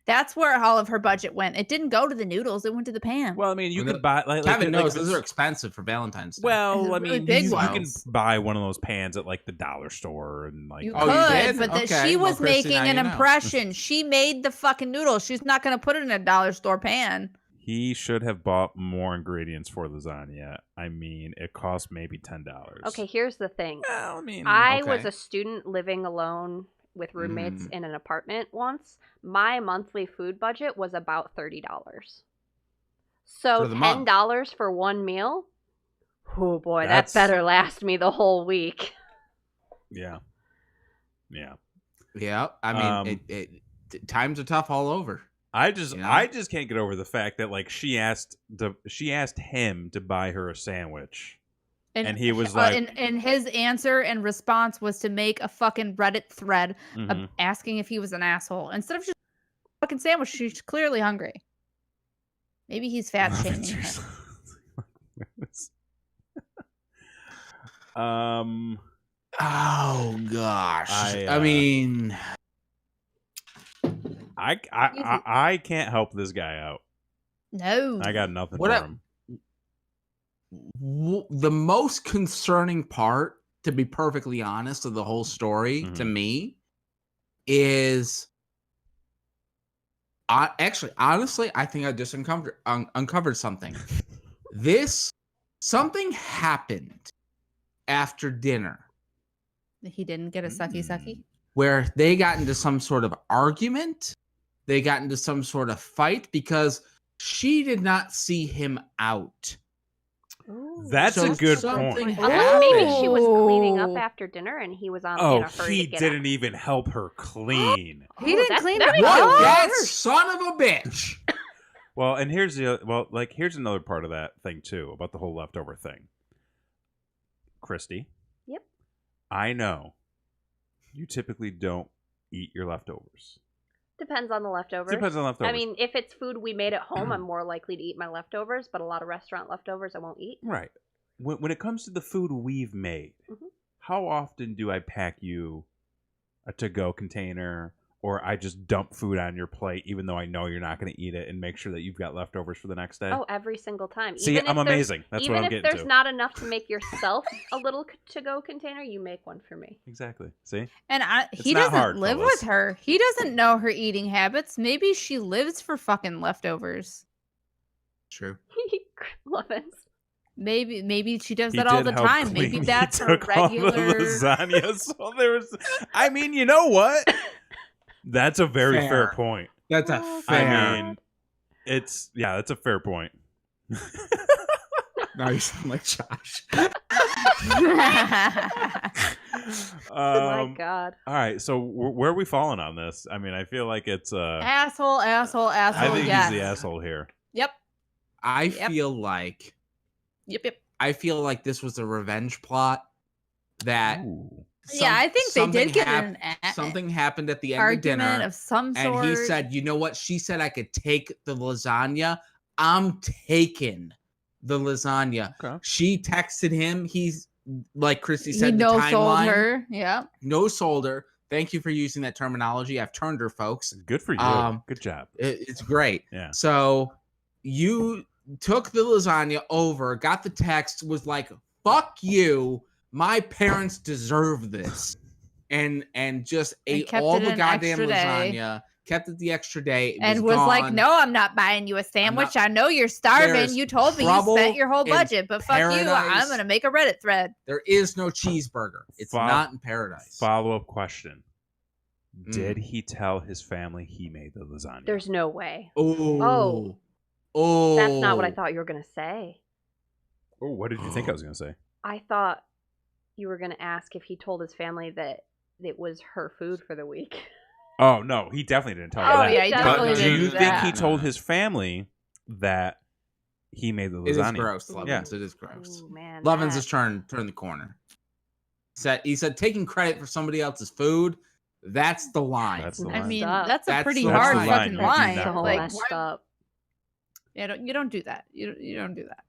That's where all of her budget went. It didn't go to the noodles. It went to the pan. Well, I mean, you could buy Kevin knows those are expensive for Valentine's Day. Well, I mean, big you ones. can buy one of those pans at like the dollar store and like. You you could, did? but Okay. she was Christy, making now an you know. impression. She made the fucking noodles. She's not going to put it in a dollar store pan. He should have bought more ingredients for lasagna. I mean, it cost maybe $10. Okay, here's the thing. Well, I mean, I was a student living alone with roommates Mm. in an apartment once. My monthly food budget was about $30. So For the month. $10 for one meal? Oh boy, That's- that better last me the whole week. yeah, yeah. Yeah, I mean, times are tough all over. I just You know? I just can't get over the fact that like she asked him to buy her a sandwich. And he was like- and his answer and response was to make a fucking Reddit thread Mhm. asking if he was an asshole. Instead of just a fucking sandwich, she's clearly hungry. Maybe he's fat shaming her. Oh gosh. I mean, I can't help this guy out. No. I got nothing What for a- him. the most concerning part, to be perfectly honest, of the whole story to Mhm. me is, honestly, I think I just uncovered something. Something happened after dinner He didn't get a sucky sucky. where they got into some sort of argument. They got into some sort of fight because she did not see him out. That's So a good something point. Maybe she was cleaning up Oh. after dinner and he was on in Oh, a hurry he to get didn't out. even help her clean. He didn't that's- clean that up. makes What? it worse. That son of a bitch. Well, and here's another part of that thing too about the whole leftover thing. Christy. Yep. I know you typically don't eat your leftovers. Depends on the leftovers. Depends on leftovers. I mean, if it's food we made at home, I'm more likely to eat my leftovers, but a lot of restaurant leftovers I won't eat. right. When it comes to the food we've made, Mhm. how often do I pack you a to-go container, or I just dump food on your plate even though I know you're not going to eat it, and make sure that you've got leftovers for the next day? Oh, every single time. See, Even if I'm there's- amazing. That's what I'm Even getting if there's to. not enough to make yourself a little to-go container, you make one for me. Exactly. See? And It's he not doesn't hard, live fellas. with her. He doesn't know her eating habits. Maybe she lives for fucking leftovers. True. Lovins. Maybe she does He that all did the help time. Maybe clean. He that's her took all the regular. lasagna. So there was. I mean, you know what? That's a very fair Fair. point. That's a Oh, fair. I mean, that's a fair point. Now you sound like Josh. Oh my God. All right, so where are we falling on this? I mean, I feel like it's asshole. I think Yes. he's the asshole here. Yep. I Yep. feel like this was a revenge plot that Ooh. Yeah, I think they did get in an something happened at the end of argument dinner, of some and sort. he said, "You know what?" She said, "I could take the lasagna. I'm taking the lasagna." Okay. She texted him. He's like Christy he said. The no sold timeline, her. Yeah. no sold her. Thank you for using that terminology. I've turned her, folks. Good for you. Um, Good job. It's great. Yeah. So you took the lasagna over, got the text, was like, "Fuck you. My parents deserve this." And just ate kept all it the an goddamn extra day. lasagna, kept it the extra day, And was like, gone. "No, I'm not buying you a sandwich. I know you're starving. There's You told me you trouble spent your whole in budget, but fuck you. I'm paradise. gonna make a Reddit thread." There is no cheeseburger. It's not in paradise. Follow-up question. Mm. Did he tell his family he made the lasagna? There's no way. Oh. That's not what I thought you were going to say. Oh, what did you think I was going to say? I thought you were going to ask if he told his family that it was her food for the week. Oh, no, he definitely didn't tell Oh, them yeah, he that. definitely But do didn't you do think that. he told his family that he made the It is lasagna? gross, Lovins. Yeah. It is gross. Ooh, man. Lovins that- has turned the corner. He said taking credit for somebody else's food, that's the line. That's the I line. mean, Messed up. that's a That's pretty the hard line. fucking You do line. not so Like, messed why- up. yeah, you don't do that. You don't do that.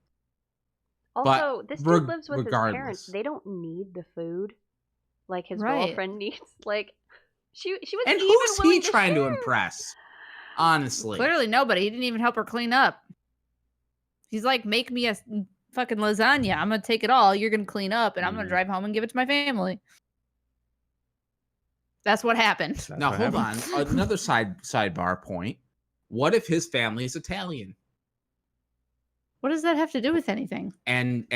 Also, this dude lives with his parents. regardless. They don't need the food like his Right. girlfriend needs. Like, she was And even who's willing he trying to share. impress? Honestly. Clearly nobody. He didn't even help her clean up. He's like, make me a fucking lasagna. I'm going to take it all. You're going to clean up, and I'm going to drive home and give it to my family. That's what happened. Now, hold on. Another sidebar point. What if his family is Italian? What does that have to do with anything? And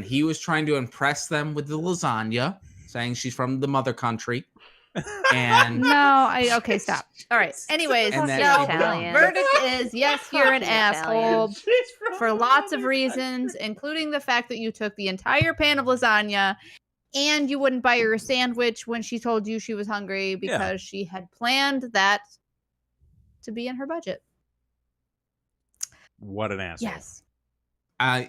he was trying to impress them with the lasagna, saying she's from the mother country. And okay, stop. All right. Anyways, And then so Italian. verdict is yes, you're an asshole Italian. for lots of reasons, including the fact that you took the entire pan of lasagna and you wouldn't buy her a sandwich when she told you she was hungry because she had planned that to be in her budget. What an asshole. Yes.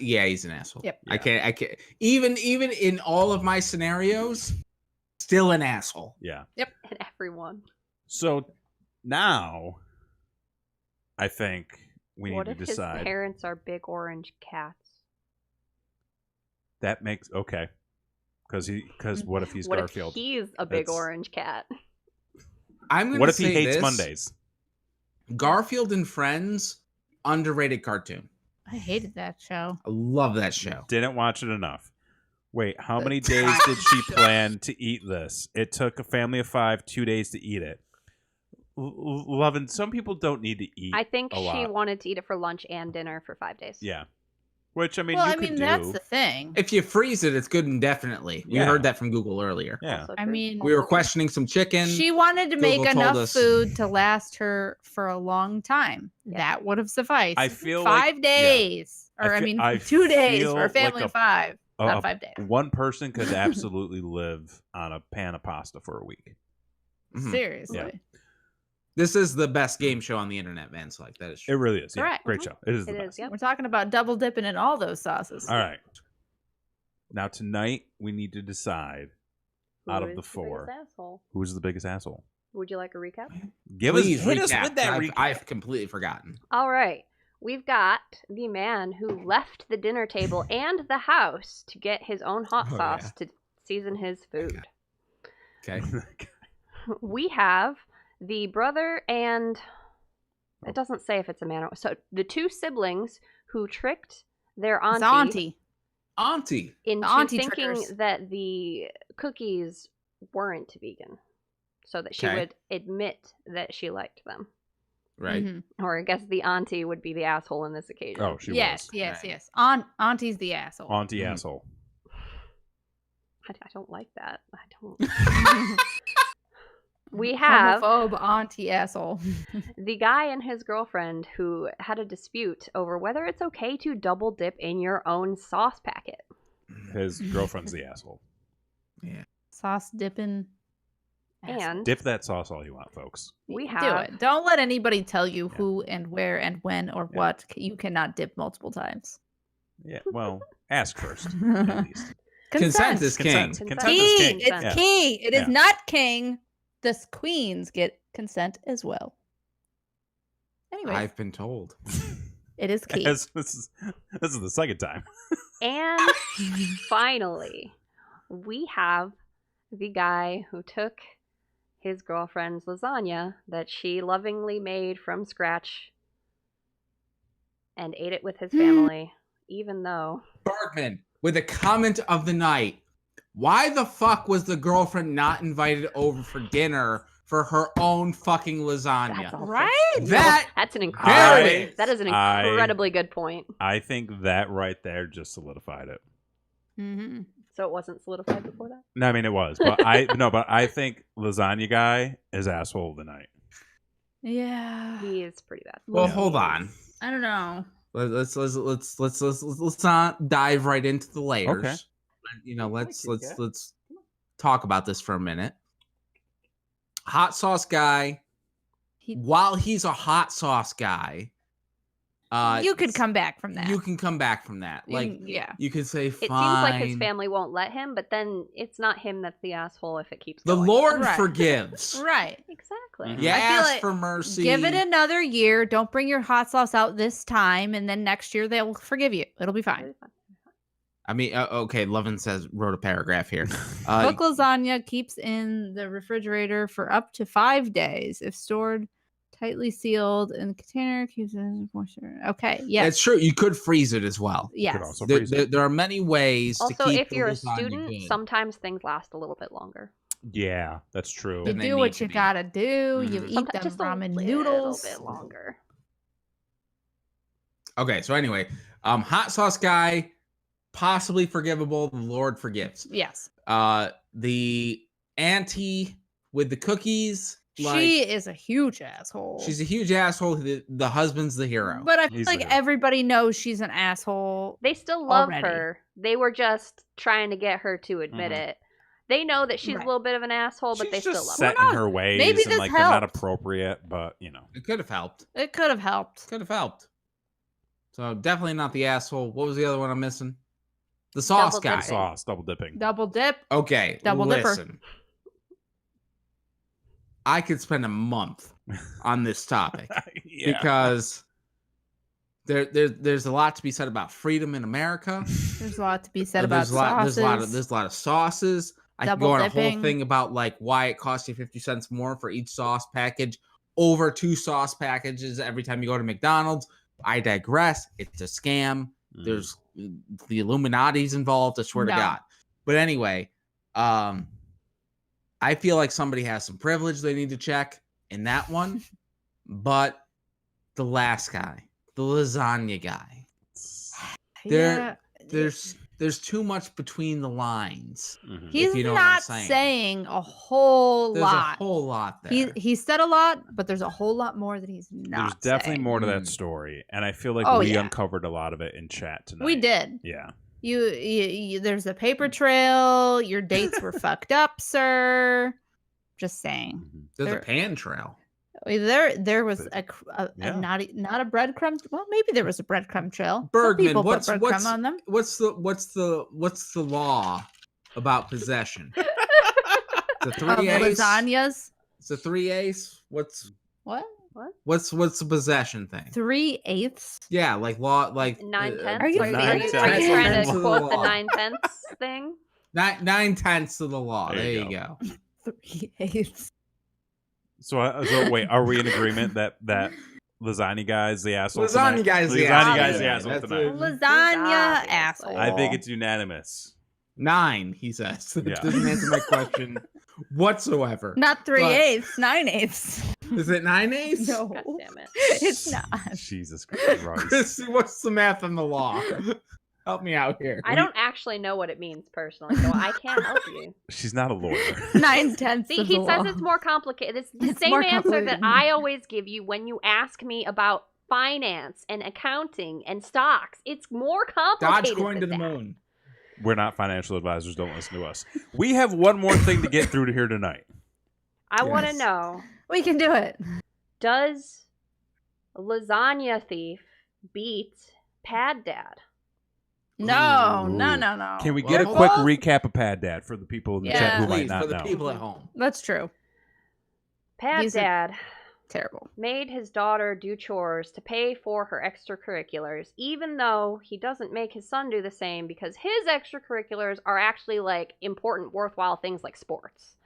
Yeah, he's an asshole. Yep. I can't. Even in all of my scenarios, still an asshole. Yeah. Yep. And everyone. So now, I think we need What to if decide. his parents are big orange cats? That makes okay. Because what if he's What Garfield? if he's a big That's- orange cat? I'm gonna What if say he hates this. Mondays? Garfield and Friends, underrated cartoon. I hated that show. I love that show. Didn't watch it enough. Wait, how many days did she plan to eat this? It took a family of 5 2 days to eat it. Lovin', some people don't need to eat. I think a she lot. wanted to eat it for lunch and dinner for 5 days. Yeah. Which, I mean, Well, you I could mean, do. that's the thing. If you freeze it, it's good indefinitely. We Yeah. heard that from Google earlier. Yeah. Also I true. mean, We were questioning some chicken. she wanted to make Google told enough us. food to last her for a long time. Yeah. That would have sufficed. I feel 5 days. Or, I I fe- mean, I 2 days feel for a family like of 5. Not 5 days. One person could absolutely live on a pan of pasta for a week. Mhm. Seriously. Yeah. This is the best game show on the internet, man. So like that is It true. really is. Yeah. Correct. Great show. It is the It best. is, yep. We're talking about double dipping in all those sauces. All right. Now, tonight, we need to decide out Who of the is 4 biggest asshole? who's the biggest asshole. Would you like a recap? Please Hit us recap, with that recap. I've completely forgotten. All right. We've got the man who left the dinner table and the house to get his own hot Oh, sauce to season his food. Okay. We have the brother and it doesn't say if it's a man or so the 2 siblings who tricked their It's auntie, Auntie. into auntie thinking trickers. that the cookies weren't vegan, so that she Okay. would admit that she liked them. Right. Mhm. Or I guess the auntie would be the asshole in this occasion. Oh, she Yes, was. yes, Right. yes. Auntie's the asshole. Auntie Mhm. asshole. I don't like that. I don't. We have Homophobe auntie asshole. the guy and his girlfriend who had a dispute over whether it's okay to double dip in your own sauce packet. His girlfriend's the asshole. Yeah. Sauce dipping. asshole. And Dip that sauce all you want, folks. we Do have it. Don't let anybody tell you Yeah. who and where and when or Yeah. what. You cannot dip multiple times. Yeah, well, ask first, at least. Consent is king. Consent Consent. is Key. king. It's Yeah. key. It is Yeah. not king. The queens get consent as well. Anyway, I've been told. it is key. This is the second time. And finally, we have the guy who took his girlfriend's lasagna that she lovingly made from scratch and ate it with his family, even though Bergman with a comment of the night. Why the fuck was the girlfriend not invited over for dinner for her own fucking lasagna? that's also Right? That That's an I- incredibly that is an I- incredibly good point. I think that right there just solidified it. Mm-hmm. So it wasn't solidified before that? No, I mean it was, but I think lasagna guy is asshole of the night. Yeah. He is pretty bad. well, Yeah. hold on. I don't know. Let's not dive right into the layers. Okay. You know, let's talk about this for a minute. Hot sauce guy. While he's a hot sauce guy, You could come back from that. You can come back from that. Like, yeah. you can say, It fine. seems like his family won't let him, but then it's not him that's the asshole if it keeps The going. Lord Right. forgives. Right. Exactly. Mhm. You I feel ask like for mercy. Give it another year. Don't bring your hot sauce out this time, and then next year they'll forgive you. It'll be fine. I mean, okay, Lovin wrote a paragraph here. Cook lasagna keeps in the refrigerator for up to 5 days. If stored Tightly sealed in the container. Keeps it moisture. Okay, yeah. It's true. You could freeze it as well. Yes. There are many ways to keep Also, if you're a lasagna student, good. sometimes things last a little bit longer. Yeah, that's true. You do what you gotta do. You eat them Just ramen a noodles. little bit longer. Okay, so anyway, hot sauce guy, possibly forgivable. The Lord forgives. Yes. The auntie with the cookies. She is a huge asshole. She's a huge asshole. The husband's the hero. But I feel like everybody knows she's an asshole. They still love her. They were just trying to get her to admit it. They know that she's a little bit of an asshole, but they still love her. Set in her ways. Maybe and this like helped. they're not appropriate, but you know. It could have helped. It could have helped. Could have helped. So definitely not the asshole. What was the other one I'm missing? The sauce guy. Sauce, double dipping. Double dip. Okay, double listen. dipper. I could spend a month on this topic because there's a lot to be said about freedom in America. There's a lot to be said about sauces. There's a lot of sauces. I could go on a whole thing about like why it costs you 50 cents more for each sauce package over 2 sauce packages every time you go to McDonald's. I digress. It's a scam. There's the Illuminati's involved. I swear to God. But anyway, I feel like somebody has some privilege they need to check in that one. But the last guy, the lasagna guy, there's too much between the lines. He's not saying a whole lot. There's a whole lot there. He said a lot, but there's a whole lot more that he's not. There's definitely more to that story, and I feel like we uncovered a lot of it in chat tonight. We did. Yeah. You there's a paper trail. Your dates were fucked up, sir. Just saying. There's a pan trail. There was not a breadcrumb. Well, maybe there was a breadcrumb trail. Bergman, what's on them. What's the law about possession? It's a 3/8 lasagnas. It's a 3/8. What's the possession thing? 3/8. Yeah, like law, like 9/10. Are you trying to quote the 9/10 thing? 9/10 of the law. There you go. 3/8. So wait, are we in agreement that lasagna guy's the asshole? Lasagna guy's the asshole tonight. Lasagna asshole. I think it's unanimous. 9, he says. It doesn't answer my question whatsoever. Not 3/8, 9/8. Is it 9/8? No, God damn it. It's not. Jesus Christ. Chrissy, what's the math on the law? Help me out here. I don't actually know what it means personally, so I can't help you. She's not a lawyer. 9/10. See, he says it's more complicated. It's the same answer that I always give you when you ask me about finance and accounting and stocks. It's more complicated. Dogecoin to the moon. We're not financial advisors. Don't listen to us. We have one more thing to get through to here tonight. I want to know. We can do it. Does Lasagna Thief beat Pad Dad? No. Can we get a quick recap of Pad Dad for the people in the chat who might not for the know? people at home. That's true. Pad Dad terrible. Made his daughter do chores to pay for her extracurriculars, even though he doesn't make his son do the same because his extracurriculars are actually like important, worthwhile things like sports.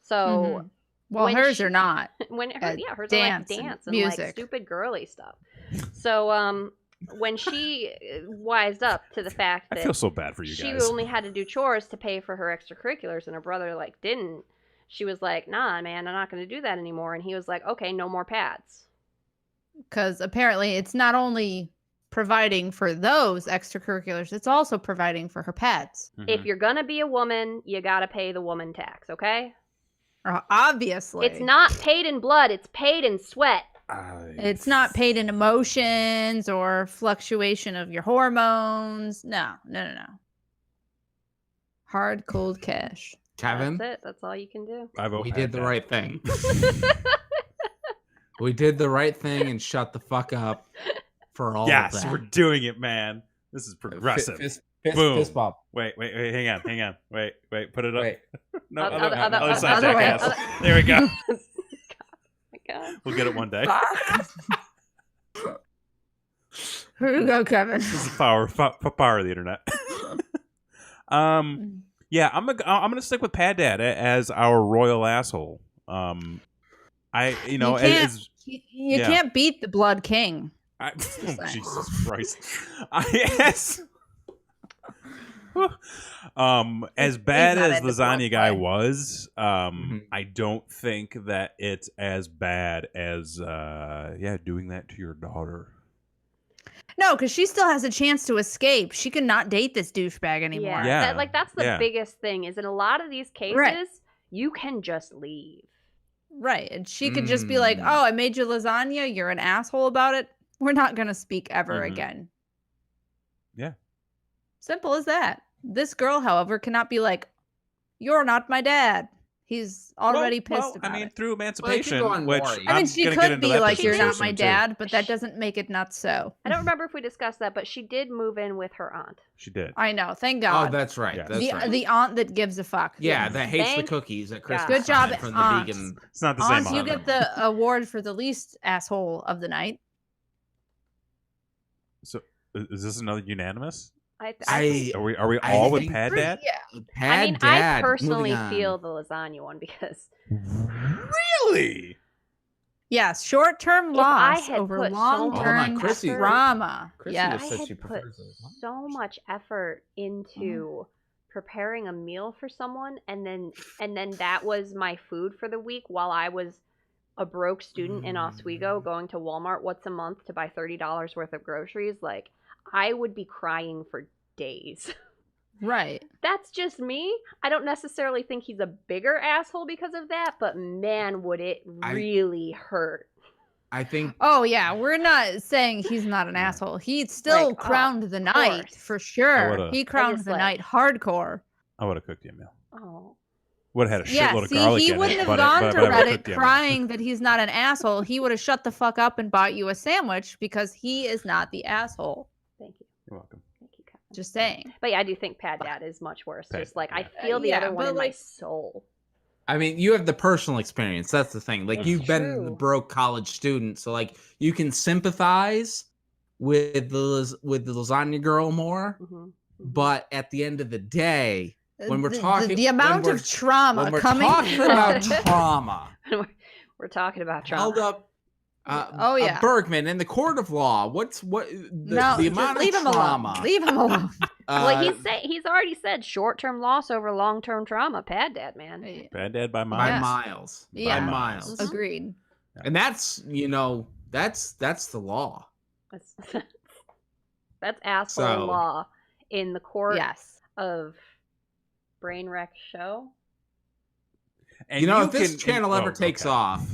So, well, hers are not. Hers are like dance and music. Like stupid girly stuff. So, when she wised up to the fact that I feel so bad for you she guys. only had to do chores to pay for her extracurriculars, and her brother like didn't. She was like, "Nah, man, I'm not going to do that anymore." And he was like, "Okay, no more pads." Because apparently, it's not only providing for those extracurriculars; it's also providing for her pads. Mm-hmm. If you're gonna be a woman, you gotta pay the woman tax, okay? Obviously, it's not paid in blood; it's paid in sweat. It's not paid in emotions or fluctuation of your hormones. No. Hard, cold cash. Kevin? That's it. That's all you can do. We did the right thing. We did the right thing and shut the fuck up for all of that. Yes, we're doing it, man. This is progressive. Boom. Fist bump. Wait, hang on. Wait, put it up. Wait. No, other side, way. jackass. There we go. God. We'll get it one day. Here you go, Kevin. This is the power of the internet. Yeah, I'm gonna stick with Pad Dad as our royal asshole. You can't beat the Blood King. Jesus Christ. Yes. As bad as Lasagna Guy was, I don't think that it's as bad as doing that to your daughter. No, because she still has a chance to escape. She cannot date this douchebag anymore. Yeah. That's the biggest thing is in a lot of these cases, you can just leave. Right. And she could just be like, oh, I made you lasagna. You're an asshole about it. We're not going to speak ever again. Yeah. Simple as that. This girl, however, cannot be like, you're not my dad. He's already pissed about it. Through emancipation, she could be like, you're not my dad, but that doesn't make it not so. I don't remember if we discussed that, but she did move in with her aunt. She did. I know. Thank God. Oh, that's right. Yes. That's right. The aunt that gives a fuck. Yeah, that hates the cookies that Chris. Good job, from aunt. the vegan. It's not the same. Aunt, you get the award for the least asshole of the night. So, is this another unanimous? Are we all with Pad Dad? Yeah. Pad Dad. I personally feel the lasagna one because. Really? Yes, short-term loss over long-term drama. Yeah, I had put so much effort into preparing a meal for someone, and then that was my food for the week while I was a broke student in Oswego going to Walmart once a month to buy $30 worth of groceries. Like, I would be crying for days. Right. That's just me. I don't necessarily think he's a bigger asshole because of that, but man, would it really hurt. I think. Oh, yeah. We're not saying he's not an asshole. He still crowned the night, for sure. He crowned the night hardcore. I would have cooked you a meal. Oh. Would have had a shitload of garlic in it. He wouldn't have gone to Reddit crying that he's not an asshole. He would have shut the fuck up and bought you a sandwich because he is not the asshole. Thank you. You're welcome. Thank you, Kevin. Just saying. But yeah, I do think Pad Dad is much worse. Just like I feel the other one in my soul. I mean, you have the personal experience. That's the thing. Like, you've been the broke college student, so like you can sympathize with the lasagna girl more. But at the end of the day, when we're talking the amount of trauma when we're coming talking about trauma, we're talking about trauma. Held up. Bergman in the court of law. The amount of trauma? Leave him alone. Well, he's already said short-term loss over long-term trauma. Pad Dad, man. Pad Dad by miles. By miles. Yeah. By miles. Agreed. And that's that's the law. That's asshole law in the court of Brainwreck Show. And if this channel ever takes off.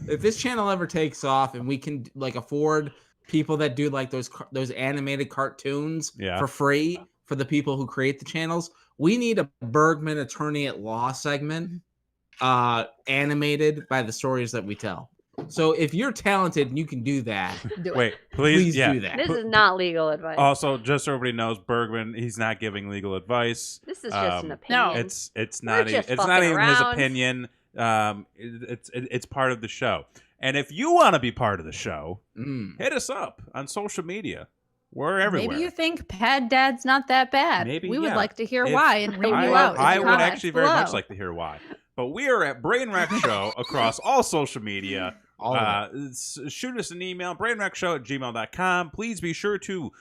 If this channel ever takes off and we can like afford people that do like those animated cartoons for free for the people who create the channels, we need a Bergman attorney at law segment animated by the stories that we tell. So if you're talented and you can do that, please do that. This is not legal advice. Also, just so everybody knows, Bergman, he's not giving legal advice. This is just an opinion. No, it's not even his opinion. It's part of the show. And if you want to be part of the show, hit us up on social media. We're everywhere. Maybe you think Pad Dad's not that bad. Maybe we would like to hear why and read you out. I would actually very much like to hear why. But we are at Brainwreck Show across all social media. Shoot us an email, brainwreckshow@gmail.com. Please be sure to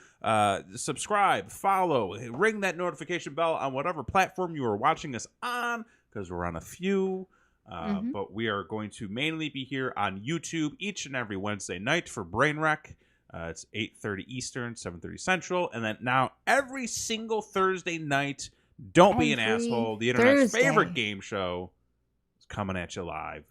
subscribe, follow, ring that notification bell on whatever platform you are watching us on, because we're on a few. But we are going to mainly be here on YouTube each and every Wednesday night for Brainwreck. It's 8:30 Eastern, 7:30 Central. And then now every single Thursday night, Don't Be an Asshole, the internet's favorite game show, is coming at you live.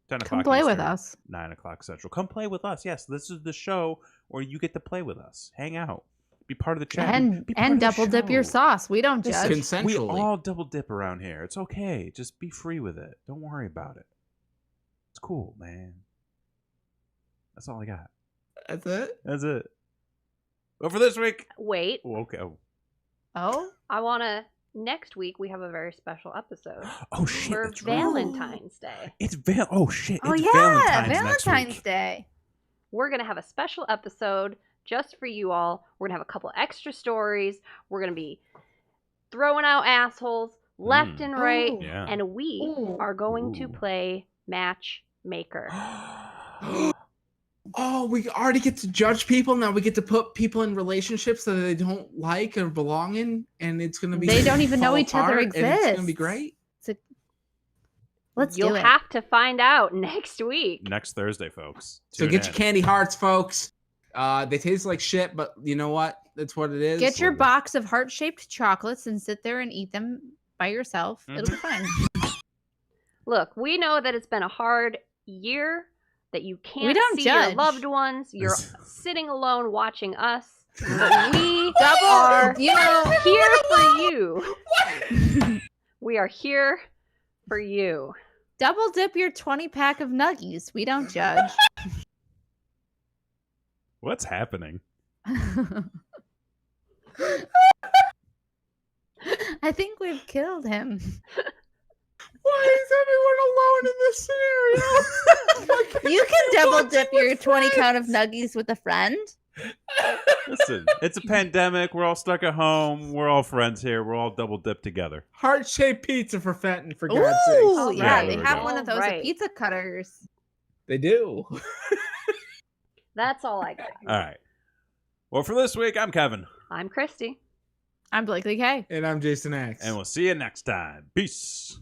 10 o'clock Come play Eastern, with us. 9 o'clock Central. Come play with us. Yes, this is the show where you get to play with us. Hang out. Be part of the chat. And double dip your sauce. We don't judge. Consensually. We all double dip around here. It's okay. Just be free with it. Don't worry about it. It's cool, man. That's all I got. That's it? That's it. Well, for this week. Wait. Okay. Oh? I want to. Next week, we have a very special episode. Oh, shit. For Valentine's Day. It's Valentine's Valentine's Day. We're going to have a special episode just for you all. We're going to have a couple extra stories. We're going to be throwing out assholes left and right. Yeah. And we are going to play Matchmaker. Oh, we already get to judge people. Now we get to put people in relationships that they don't like or belong in, and it's going to be. They don't even know each other exist. It's going to be great. Let's You'll do it. have to find out next week. Next Thursday, folks. So get your candy hearts, folks. They taste like shit, but you know what? That's what it is. Get your box of heart-shaped chocolates and sit there and eat them by yourself. It'll be fine. Look, we know that it's been a hard year, that you can't see judge. your loved ones. You're sitting alone watching us. But we are here for you. We are here for you. Double dip your 20-pack of nuggies. We don't judge. What's happening? I think we've killed him. Why is everyone alone in this scenario? You can double dip your 20 count of nuggies with a friend. Listen, it's a pandemic. We're all stuck at home. We're all friends here. We're all double dipped together. Heart-shaped pizza for Fenton, for God's sakes. Oh, yeah, they have go. one of those at pizza cutters. They do. That's all I got. All right. Well, for this week, I'm Kevin. I'm Christy. I'm Blakely K. And I'm Jason X. And we'll see you next time. Peace.